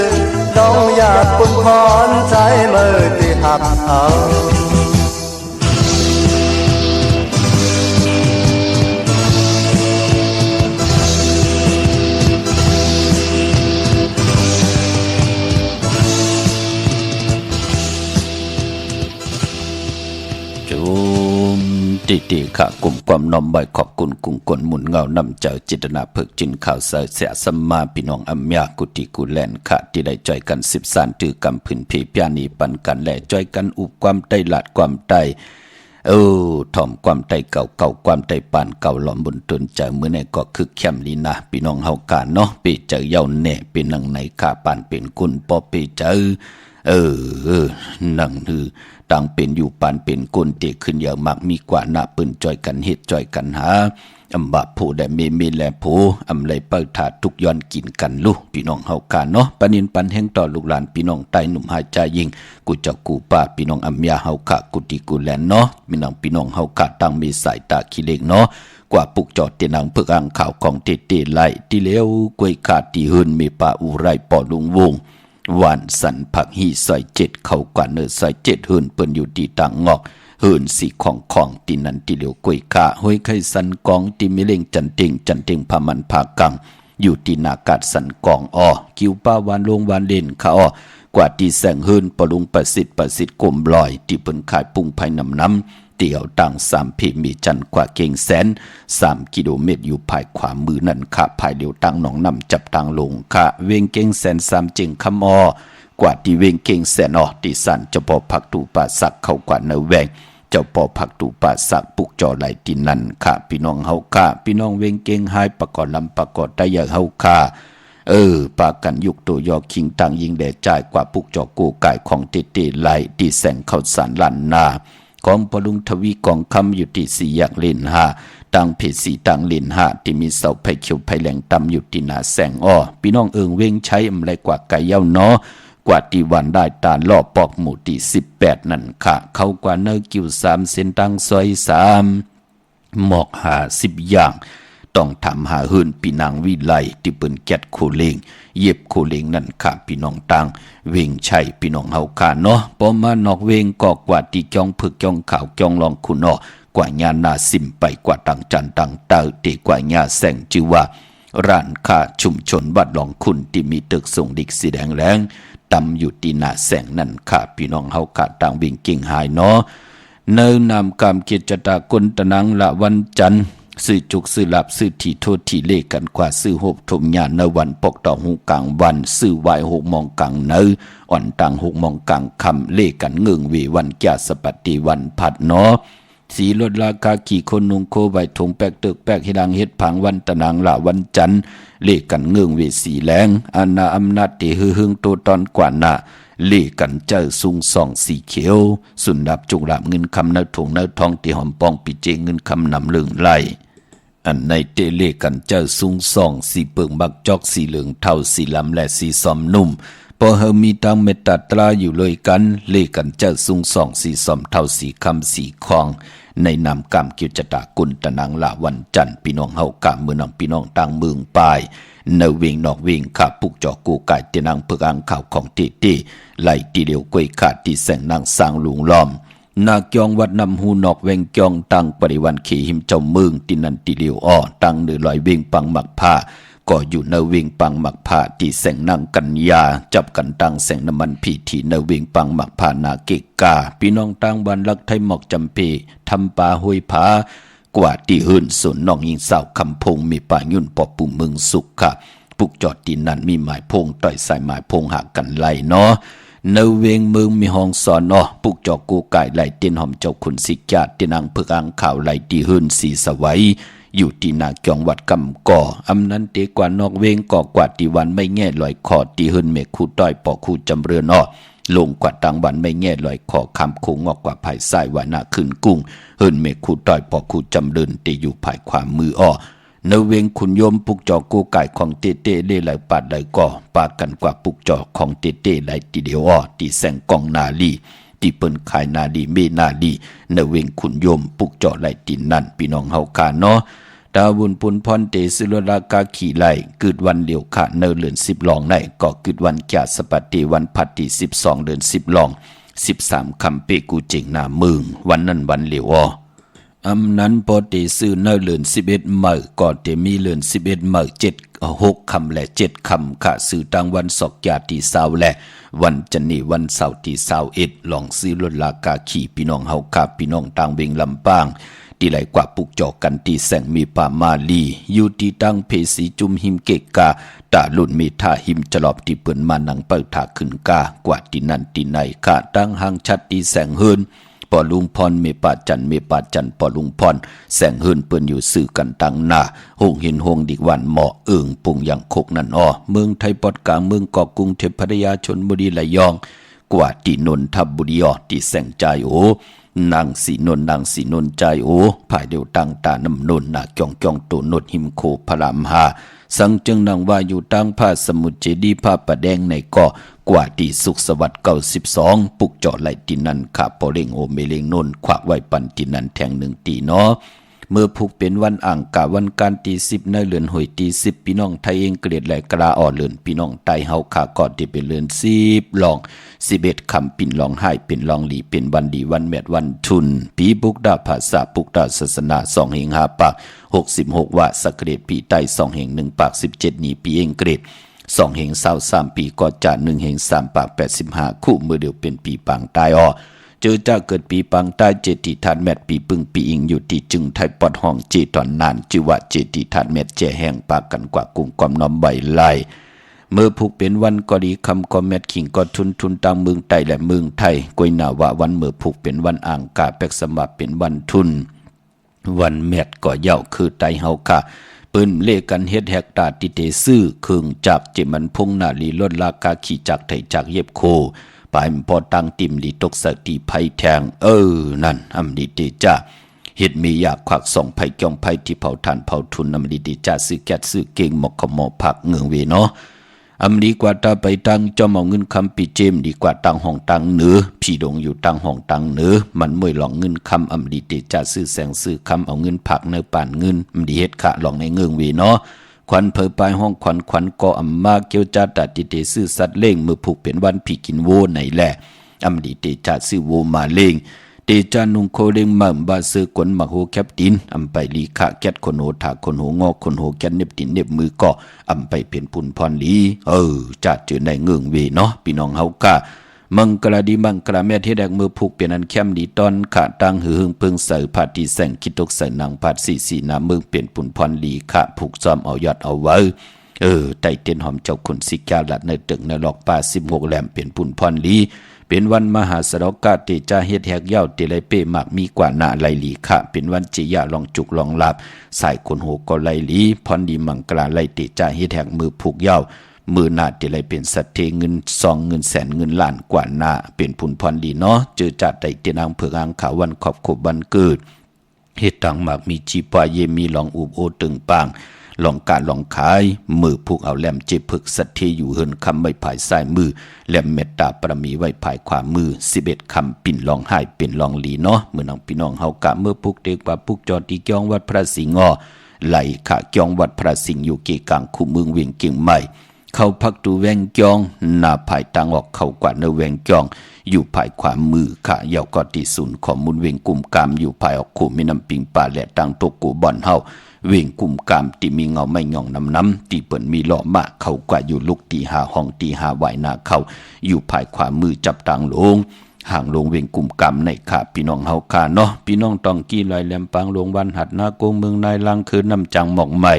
ยน้องอยากปุ่นพรใจมือที่หักเอาตีๆค่ะกลุ่มความน้อมใบขอบคุณกุ้งกลหมุนเงานำเจ้าจิตนาเพิกจินข่าวเสียสัมมาพี่น้องอัมยากุติกุแลนค่ะที่ได้จ่อยกัน10 สานถือกำพื้นเพยานีปันกันและจ่อยกันอุบความใต้หลาดความใต้ถ่อมความใต้เก่าความใต้ปานเก่าหลอมบุญตนเจอมื้อในก็คือแคมลีนะพี่น้องเฮากันเนาะไปเจอเย้าแน่เป็นนังไหนค่ะปานเป็นกุลพอไปเจอนังฮือต่างเป็นอยู่ปานเป็นกุนเตขึ้นอย่างมากมีกว่าหน้าปืนจอยกันเฮ็ดจอยกันหาอำบะผู้ได้มีแลผู้อำไรเปิดถาดทุกย้อนกินกันลูกพี่น้องเฮากันเนาะปานินปันแห่งต่อลูกหลานพี่น้องใต้หนุ่มหายใจยิงกูเจ้ากูป้าพี่น้องอัมยาเฮาคะกุติกูแลนเนาะพี่น้องเฮาคะตั้งมีสายตาขี้เล็กเนาะกว่าปุกจอดเตนังเพิกอ่างข่าวของเตไล่ที่เลวกวยขาดที่หืนมีป่าอุไรปอลุงวงหวานสันผักหีซอย7เข้ากว่าเนื้อซอย7หืนเปิ้นอยู่ที่ต่างงอกหืนสีของตีนันตีเหลียวกวยขาห้อยไข่สันกองตีมิเล่งจันเต็งพามันพากังอยู่ที่นากาศสันกองคิวป้าวานลงวานเล่นขากว่าที่แสงหืนปลุงประสิทธิ์กลมลอยที่เปิ้นขายปุ้งภายน้ำเตี่ยวต่าง3 เพมีจันกว่าเก่งแสน3 กิโลเมตรอยู่ภายขวามือนั่นค่ะภายเดียวตั้งหนองนำจับตังลงค่ะเวงเก่งแสน3จึงคำกว่าที่เวงเก่งแสนที่สันเจ้าพ่อผักตูป่าสักเข้ากว่าเนแวงเจ้าพ่อผักตูป่าสักปุกจอไหลที่นั่นค่ะพี่น้องเฮาค่ะพี่น้องเวงเก่งหายประกอบลำประกอบได้อย่างเฮาค่ะปากันยุกตัวยอคิงตังยิงแดดจ่ายกว่าปุกจอกูไก่ของเตไหลที่แสงเข้าสารลันนาของพลุงทวีกองคำอยู่ที่4 แยกเลน5ตังเพศีตังเลน5ที่มีเสาไผ่เขียวไผ่แหลงตำอยู่ที่หน้าแสงพี่น้องเวงใช้อำไรกว่าไก่เย้าเนาะกว่าที่วันได้ตาล่อปอกหมู่ที่18นั่นค่ะเข้ากว่าเนอกิว3 เส้นตังซอย3หมอก50 อย่างต้องทำหาหื่นปีนางวิไลที่เปิ้นแกดโคเลงเย็บโคเลงนั่นค่ะพี่น้องตังเวงชัยพี่น้องเฮาค่ะเนาะพอมานอกเวงก็กว่าที่จ้องผึกจ้องขาวจ้องลองคุณกว่าญานาสิมไปกว่าตังจันตังเตอตีกว่าญาแสงชื่อว่าร้านค้าชุมชนวัดหลองคุณที่มีตึกส่งดิกสีแดงแรงตำอยู่ที่หน้าแสงนั่นค่ะพี่น้องเฮาค่ะต่างวิ่งกิ่งหายเนาะเนินนำกามเกียรติตากุนตะนังละวันจันทร์ซื้อจุกซื้อหลับซื้อที่โทษที่เลกันกว่าซื้อหบทมญาในวันปกต่อหูกลางวันซื้อไหว6 โมงกลางเนออ่อนต่าง6 โมงกลางคำเลกันเงืองวีวันแก่สปัตติวันผัดเนาะสีลดราคากี่คนนุงโคใบถงแปกตึกแปกหิลังเฮ็ดผังวันตะนางละวันจันทร์เลกันเงืองวีสีแรงอาณาอำนาจที่หึงโตตอนกว่าน่ะเลกันเจอซุงส่องสีเขียวสุนดับจุกดับเงินคำเนื้อถุงเนื้อทองที่หอมปองปีเจเงินคำนำเลืองไหลอันในเตเลกันเจ้าซุงส่องสีเปิงบักจอกสีเหลืองเทาสีลำและสีซอมนุ่ม พอเฮามีตังเมตตาตราอยู่เลยกันเลกันเจ้าสุงสองสีสอมเท่าสีคำสีคองในนามกรรมกิจตากุลตะนังละวันจันทร์พี่น้องเฮากะมือน้องพี่น้องต่างเมืองปายเนเวงนอกเวงข้าปุกจอกูไก่เตนังเพื่ออ่างข่าวของเตเตไหลตีเดียวกวยขาดที่แสงนางสร้างลุงล้อมนาเกียงวัดนำหูนอกเวงเกียงตังปริวันขี่หิมเจ้าเมืองตินันติเลียวอ้อตังเนือลอยเวงปังหมักผ้าก็อยู่เนเวงปังหมักผ้าที่แสงนางกัญญาจับกันตังแสงน้ำมันพีที่เนเวงปังหมักผ้านาเกกาพี่น้องตังบันลักไทยหมอกจำปีทำป่าห้วยผากว่าที่หื่นส่วนน้องยิงสาวคำพงมีป่ายุ่นปอปุ่มเมืองสุขค่ะปุกจอดดินนั้นมีหมายพงต่อยสายหมายพงหักกันไหลเนาะเนเวงเมืองมีห้องสอนเนาะปุกจอกูไก่ไหลเตียนหอมเจ้าขุนสิกาเตียนางเพื่ออ่างข่าวไหลที่หื่นสีสวัยอยู่ที่นาเกียงวัดกำก่ออำนั้นเตกว่านอกเวงก่อกว่าที่วันไม่แง่ลอยคอที่หื่นเมฆคู่ต้อยปอคู่จำเรือนเนาะลงกว่าตังวันไม่แง่ลอยคอคำคงงอกกว่าภายซ้ายวานาขึ้นกุ้งหื่นเมฆคู่ต้อยปอคู่จำเรือนตีอยู่ภายความมืออ้อเนเวงขุนโยมปุกจอกูไก่ของเตเต้เล่ไหลปาดไหลก่อปากันกว่าปุกจอของเตเต้ไหลตีเดียวอ้อตีแสงกองนาลีที่เปิ้นขายนาลีเมนาลีเนเวงขุนโยมปุกจอไหลตีนั่นพี่น้องเฮาคาเนาะดาวุนปุนพรเตสุรรากาขี่ไหลกึดวันเดียวขะเนเลือน10ลองในก็กึดวันแก่สปัตติวันพัดที่12เดือน10ลอง13คำเปกูเจงหน้ามึงวันนั้นวันเหลียวอ้ออำนั้นพอเตซื้อเนเลือน11เมื่อก่อนเตมีเลือน11เมื่อ6คำและ7คำค่ะซื้อตังวันศอกยาที่20และวันจันนีวันเสาร์ที่21ลองซื้อรถลากาขี่พี่น้องเฮาค่ะพี่น้องต่างเวงลำปางที่ไหลกว่าปุกจอกันที่แสงมีป่ามาลีอยู่ที่ตั้งเพสีจุมหิมเกกาตาลุ่นมีท่าหิมจลอบที่เปิ่นมานังเปิดถาขึ้นกากว่าที่นั่นที่ไหนค่ะตั้งหางชัดที่แสงเฮินปอลุงพรเมปาจันปอลุงพรแสงเฮินเปิ่นอยู่สื่อกันตั้งหน้าหงเห็นหงดิกวันเหมาะเอิงปุงอย่างโคกนั่นอ้อเมืองไทยปอดกลางเมืองเกาะกรุงเทพพัทยาชลบุรีระยองกว่าที่นนทบุรีอ้อที่แสงใจโอนางสีนนใจโอภายเดียวตังตาน้ำนนนาจองตัวนดหิมโคพรามหาสังจึงนางว่าอยู่ตังผ้าสมุทรเจดีผ้าประแดงในเกาะกว่าที่สุขสวัสดิ์92ปุกเจาะไหลตินันขาปอเร่งโอเมเลงนนควักไว้ปันตินันแทง1ตีเนาะเมื่อผูกเป็นวันอ่างกะวันการตี10ในเลือนหอยตี10พี่น้องไทยเองเกลียดแหลกราอ่อเลือนพี่น้องไตเฮาขาก่อนที่เป็นเลือน10ลอง11คำปิ่นลองให้เป็นลองหลีเป็นวันดีวันแมดวันทุนปีปุกดาภาษาปุกดาศาสนา2แห่ง5ปาก66ว่าสักเกรดปีไต2แห่ง1ปาก17นี้ปีเองเกรด2แห่ง23ปีก็จะ1แห่ง3ปาก85คู่มือเดียวเป็นปีปางตายอ้อเจอจะเกิดปีปังใต้เจติธาตุแมดปีปึงปีอิงอยู่ที่จึงไทยปอดห้องเจตอนนานจิวะเจติธาตุแมดแจแห้งปากกันกว่ากุ่งความน้อมใบไล่เมื่อผูกเป็นวันก็ดีคำก็แมดขิงก็ทุนต่างเมืองไทยและเมืองไทยกวยนาวะวันเมื่อผูกเป็นวันอ่างกาแปกสมับเป็นวันทุนวันแมดก็เย่าคือไตเฮาค่ะปืนเลกันเฮ็ดแหกตาติเตซื้อเครื่องจักเจมันพงนาลีลดราคาขี่จักไทยจักเย็บโคปายพอตังติมลีตกสติไผแทงนั่นอำดีเตจ้าเฮ็ดมีอยากควักส่องไผจ้องไผที่เผาทานเผาทุนอำดีเตจ้าซื้อแก๊สซื้อเก่งหมอกขมอผักเงืองเวเนาะอำดีกว่าตาไปตังจอมเอาเงินคำปีเจมดีกว่าตังห้องตังเหนือพี่ดงอยู่ตังห้องตังเหนือมันมวยหลองเงินคำอำดีเตจ้าซื้อแสงซื้อคำเอาเงินผักเนื้อป่านเงินอำดีเฮ็ดขะหลองในเงืองเวเนาะควันเผยปลายห้องควันก็อำมาเกียวจัดตัดติเตซื้อสัตว์เล่งมือผูกเป็นวันผีกินโวในแหละอำดีเตจัดซื้อโวมาเล่งเตจานุงโคเล่งมั่มบาซื้อกวนมาโฮแคปตินอำไปลีขะแก๊ดคนโหถาคนโหงอคนโหแก๊ดเน็บตินเน็บมือก็อำไปเปลี่ยนปุ่นพรลีจัดเจอในเงืองเวเนาะพี่น้องเฮากะมังกรดีมังกรแม่ที่แดกมือผูกเป็นอันแคมดีตอนขาตังหือหึงเพิงใส่ผาที่แสงคิดตกใส่นางผาสีน้ำมือเปลี่ยนปุ่นพรลีขะผูกซ้อมเอายอดเอาไว้ไต่เตียนหอมเจ้าคนสิกาละในตึกในหลอกป่า16แหลมเปลี่ยนปุ่นพรลีเป็นวันมหาสรกาเตจาเฮ็ดแหกเย้าเตไลเป้มากมีกว่าหน้าไลลีขะเป็นวันจิยะลองจุกลองหลับสายคนโหก็ไลลีพรดีมังกรไลเตจาเฮ็ดแหกมือผูกเย้ามือหน้าเตไลเป็นสัตเทเงิน2เงินแสนเงินล้านกว่าหน้าเป็นปุ่นพรลีเนาะเจอจัดไต่เตียนางเผือกอ่างขาววันขอบวันเกิดเฮ็ดตังมากมีจีปาเยมีลองอุบโอตึงปาง ลองการลองขายมือผูกเอาแหลมเจ็บพึกสัตเทอยู่เฮินคำไว้ภายซ้ายมือแหลมเมตตาประมีไว้ภายขวามือ11คำปิ่นลองไห้เป็นลองหลีเนาะเมื่อน้องพี่น้องเฮากะเมื่อปุกเด็กว่าปุกจอดที่กองวัดพระสิงห์ไหลขะกองวัดพระสิงห์อยู่เกกลางคู่เมืองเวียงเกียงใหม่เขาพักดูแวงจองหน้าภายต่างออกเขากว่าเนแวงจองอยู่ภายขวามือขะยาวก็ที่ศูนย์ข้อมูลเวียงกุมกามอยู่ภายออกคู่มีน้ำปิงป่าและต่างตกกูบ่อนเฮาเวียงกุมกามที่มีเงาไม่ย่องน้ำที่เปิ่นมีล้อมาเขากว่าอยู่ลูกตีหาห้องตีหาไหวหน้าเขาอยู่ภายขวามือจับต่างลงห่างลงเวียงกุมกามในขาพี่น้องเฮาคาเนาะพี่น้องต้องกี้ลอยแหลมปางลงวันหัดนาโกงเมืองนายลังคืนน้ำจังหมอกใหม่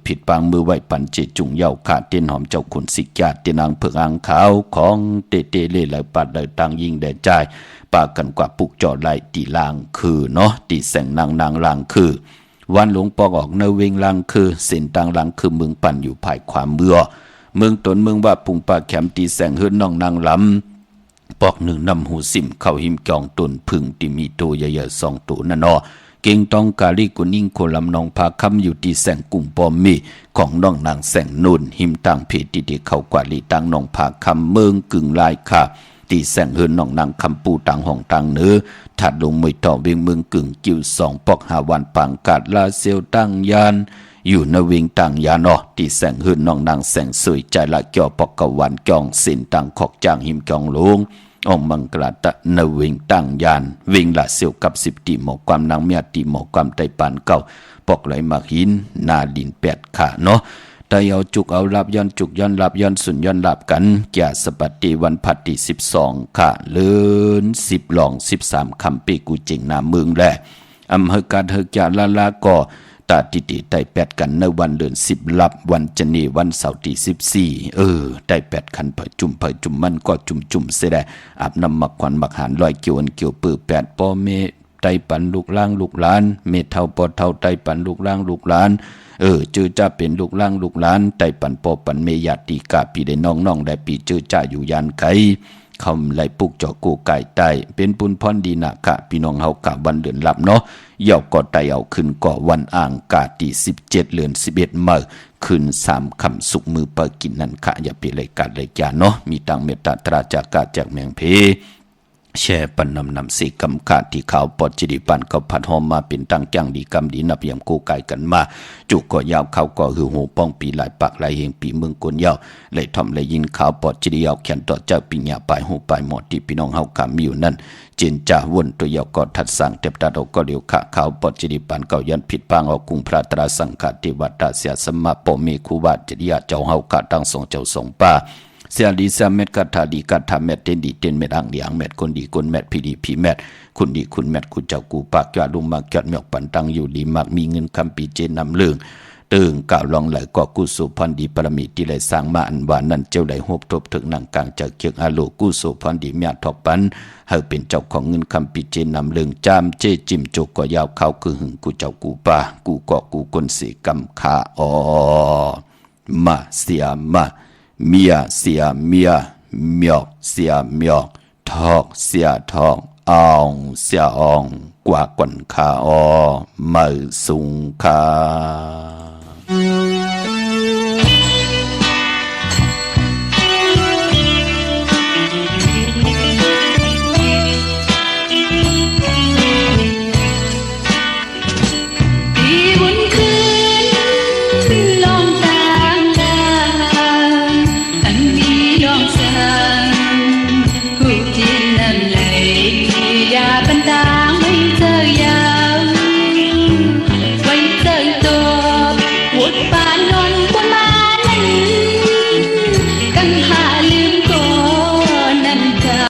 ผิดปางมือไหวปันเจจุงเย้าขาเตียนหอมเจ้าขุนสิกญาติเตียนางเผือกอ่างขาวของเตเตเล่ไหลปัดไหลตังยิงแด่ใจปากันกว่าปุกจอดไหลตีลางคือเนาะตีแสงนางลางคือวันหลวงปอกออกเนเวงลางคือเส้นต่างลางคือเมืองปั่นอยู่ภายความเมืองตนเมืองว่าปุงปาแขมตีแสงเฮือนน้องนางลำปอกหนึ่งนำหูสิมเข้าหิมจองตนพึ่งที่มีตัวใหญ่ๆ2ตัวนั่นเนาะเก่งต้องกาลีกุนิ่งโคลำนองพาคำอยู่ที่แสงกุ่มปอมมีของน้องนางแสงนุ่นหิมต่างเพจที่เข้ากว่าลีต่างน้องพาคำเมืองกึ่งลายค่ะตีแสงเฮือนน้องนางคำปูต่างห้องต่างเนื้อถัดลงมวยต่อเวียงเมืองกึ่งกิ้ว2ปอก5วันปางกาดลาเซียวตั้งยานอยู่ในเวียงต่างยานอตีแสงเฮือนน้องนางแสงสวยใจละเกี่ยวปอกกวันจองสินต่างขอกจางหิมจองลงองมังกลาตะนเวงตั้งยานเวงละเสียวกับ10ตีหมอกความนางเมียตีหมอกความไตปานเก่าปอกไหลมาหินนาดิน8ขาเนาะแต่เอาจุกเอาลับย้อนจุกย้อนลับย้อนสุนย้อนลับกันแก่สปัตติวันพัดที่12ขาเลิน10หลอง13คำปีกูเจิงนาเมืองแลอำเภอกาดเฮกยาลาลาก็ตาติติได้8กันในวันเดือน10ลับวันจันนีวันเสาร์ที่14ได้8คันเผยจุ่มมันก็จุ่มเสียได้อาบน้ำมักควันมักหานลอยเกี่ยวเกี่ยวปื้อ8ปอเมไตปันลูกล่างลูกหลานเมเท่าปอเท่าไตปันลูกล่างลูกหลานจื้อจะเป็นลูกล่างลูกหลานไตปันปอปันเมยาติกาปีได้น้องได้ปีจื้อจะอยู่ยานไกคำไหลปุกจอกูไก่ไตเป็นปุนพรดีนะกะพี่น้องเฮากะวันเดือนลับเนาะเย่าก็ไตเอาขึ้นก่อวันอ่างกาที่17เดือน11เมื่อขึ้น3คำสุกมือเปิดกินนั่นค่ะอย่าไปเลยกาดเลยจาเนาะมีตังเมตตาตราจากกาจากแมงเพแช่ปันนำสีกำขาดที่ขาวปอดจิริปันก็ผัดหอมมาเป็นตั้งจังดีกำดีนับอย่างกูไก่กันมาจุกก็ยาวเขาก็หือหูป้องปีหลายปากหลายเฮงปีเมืองกวนยาวเลยทำเลยยินขาวปอดจิริยาวแขนต่อเจ้าปิญญาปลายหูปลายหมดที่พี่น้องเฮาขามอยู่นั่นเจนจ่าวนตัวยาวก็ทัดสั่งเต็บตาดอกก็เดียวขะขาวปอดจิริปันเก่ายันผิดปางออกกุ้งพระตราสังฆติวัตเสียสมะปอมีคูบาจิริยาเจ้าเฮาขะตั้งทรงเจ้าทรงป้าเสียดีเสียเม็ดกัดทาดีกัดทาเม็ดเต้นดีเต้นเม็ดอ่างดีอ่างเม็ดคนดีคนเม็ดพี่ดีพี่เม็ดคุณดีคุณเม็ดคุณเจ้ากูปากยาลุมมาเกิดเมียกปันตังอยู่ดีมากมีเงินคำปีเจนนำเรื่องตึงกล่าวลองไหลก็กุศลพันดีปรมีที่ไหลสร้างมาอันวานั่นเจ้าไหลหบทบถึงหนังกลางจากเกียงอาโลกุศลพันดีเมียทอกปันให้เป็นเจ้าของเงินคำปีเจนนำเรื่องจามเจจิมโจกก็ยาวเข้าคือหึงกูเจ้ากูปากูก็กูคนสีกำขามาเสียมาเมียเสียเมียเมียกเสียเมียกทอกเสียทอกอองเสียอองกว่ากวนขามือสุงคา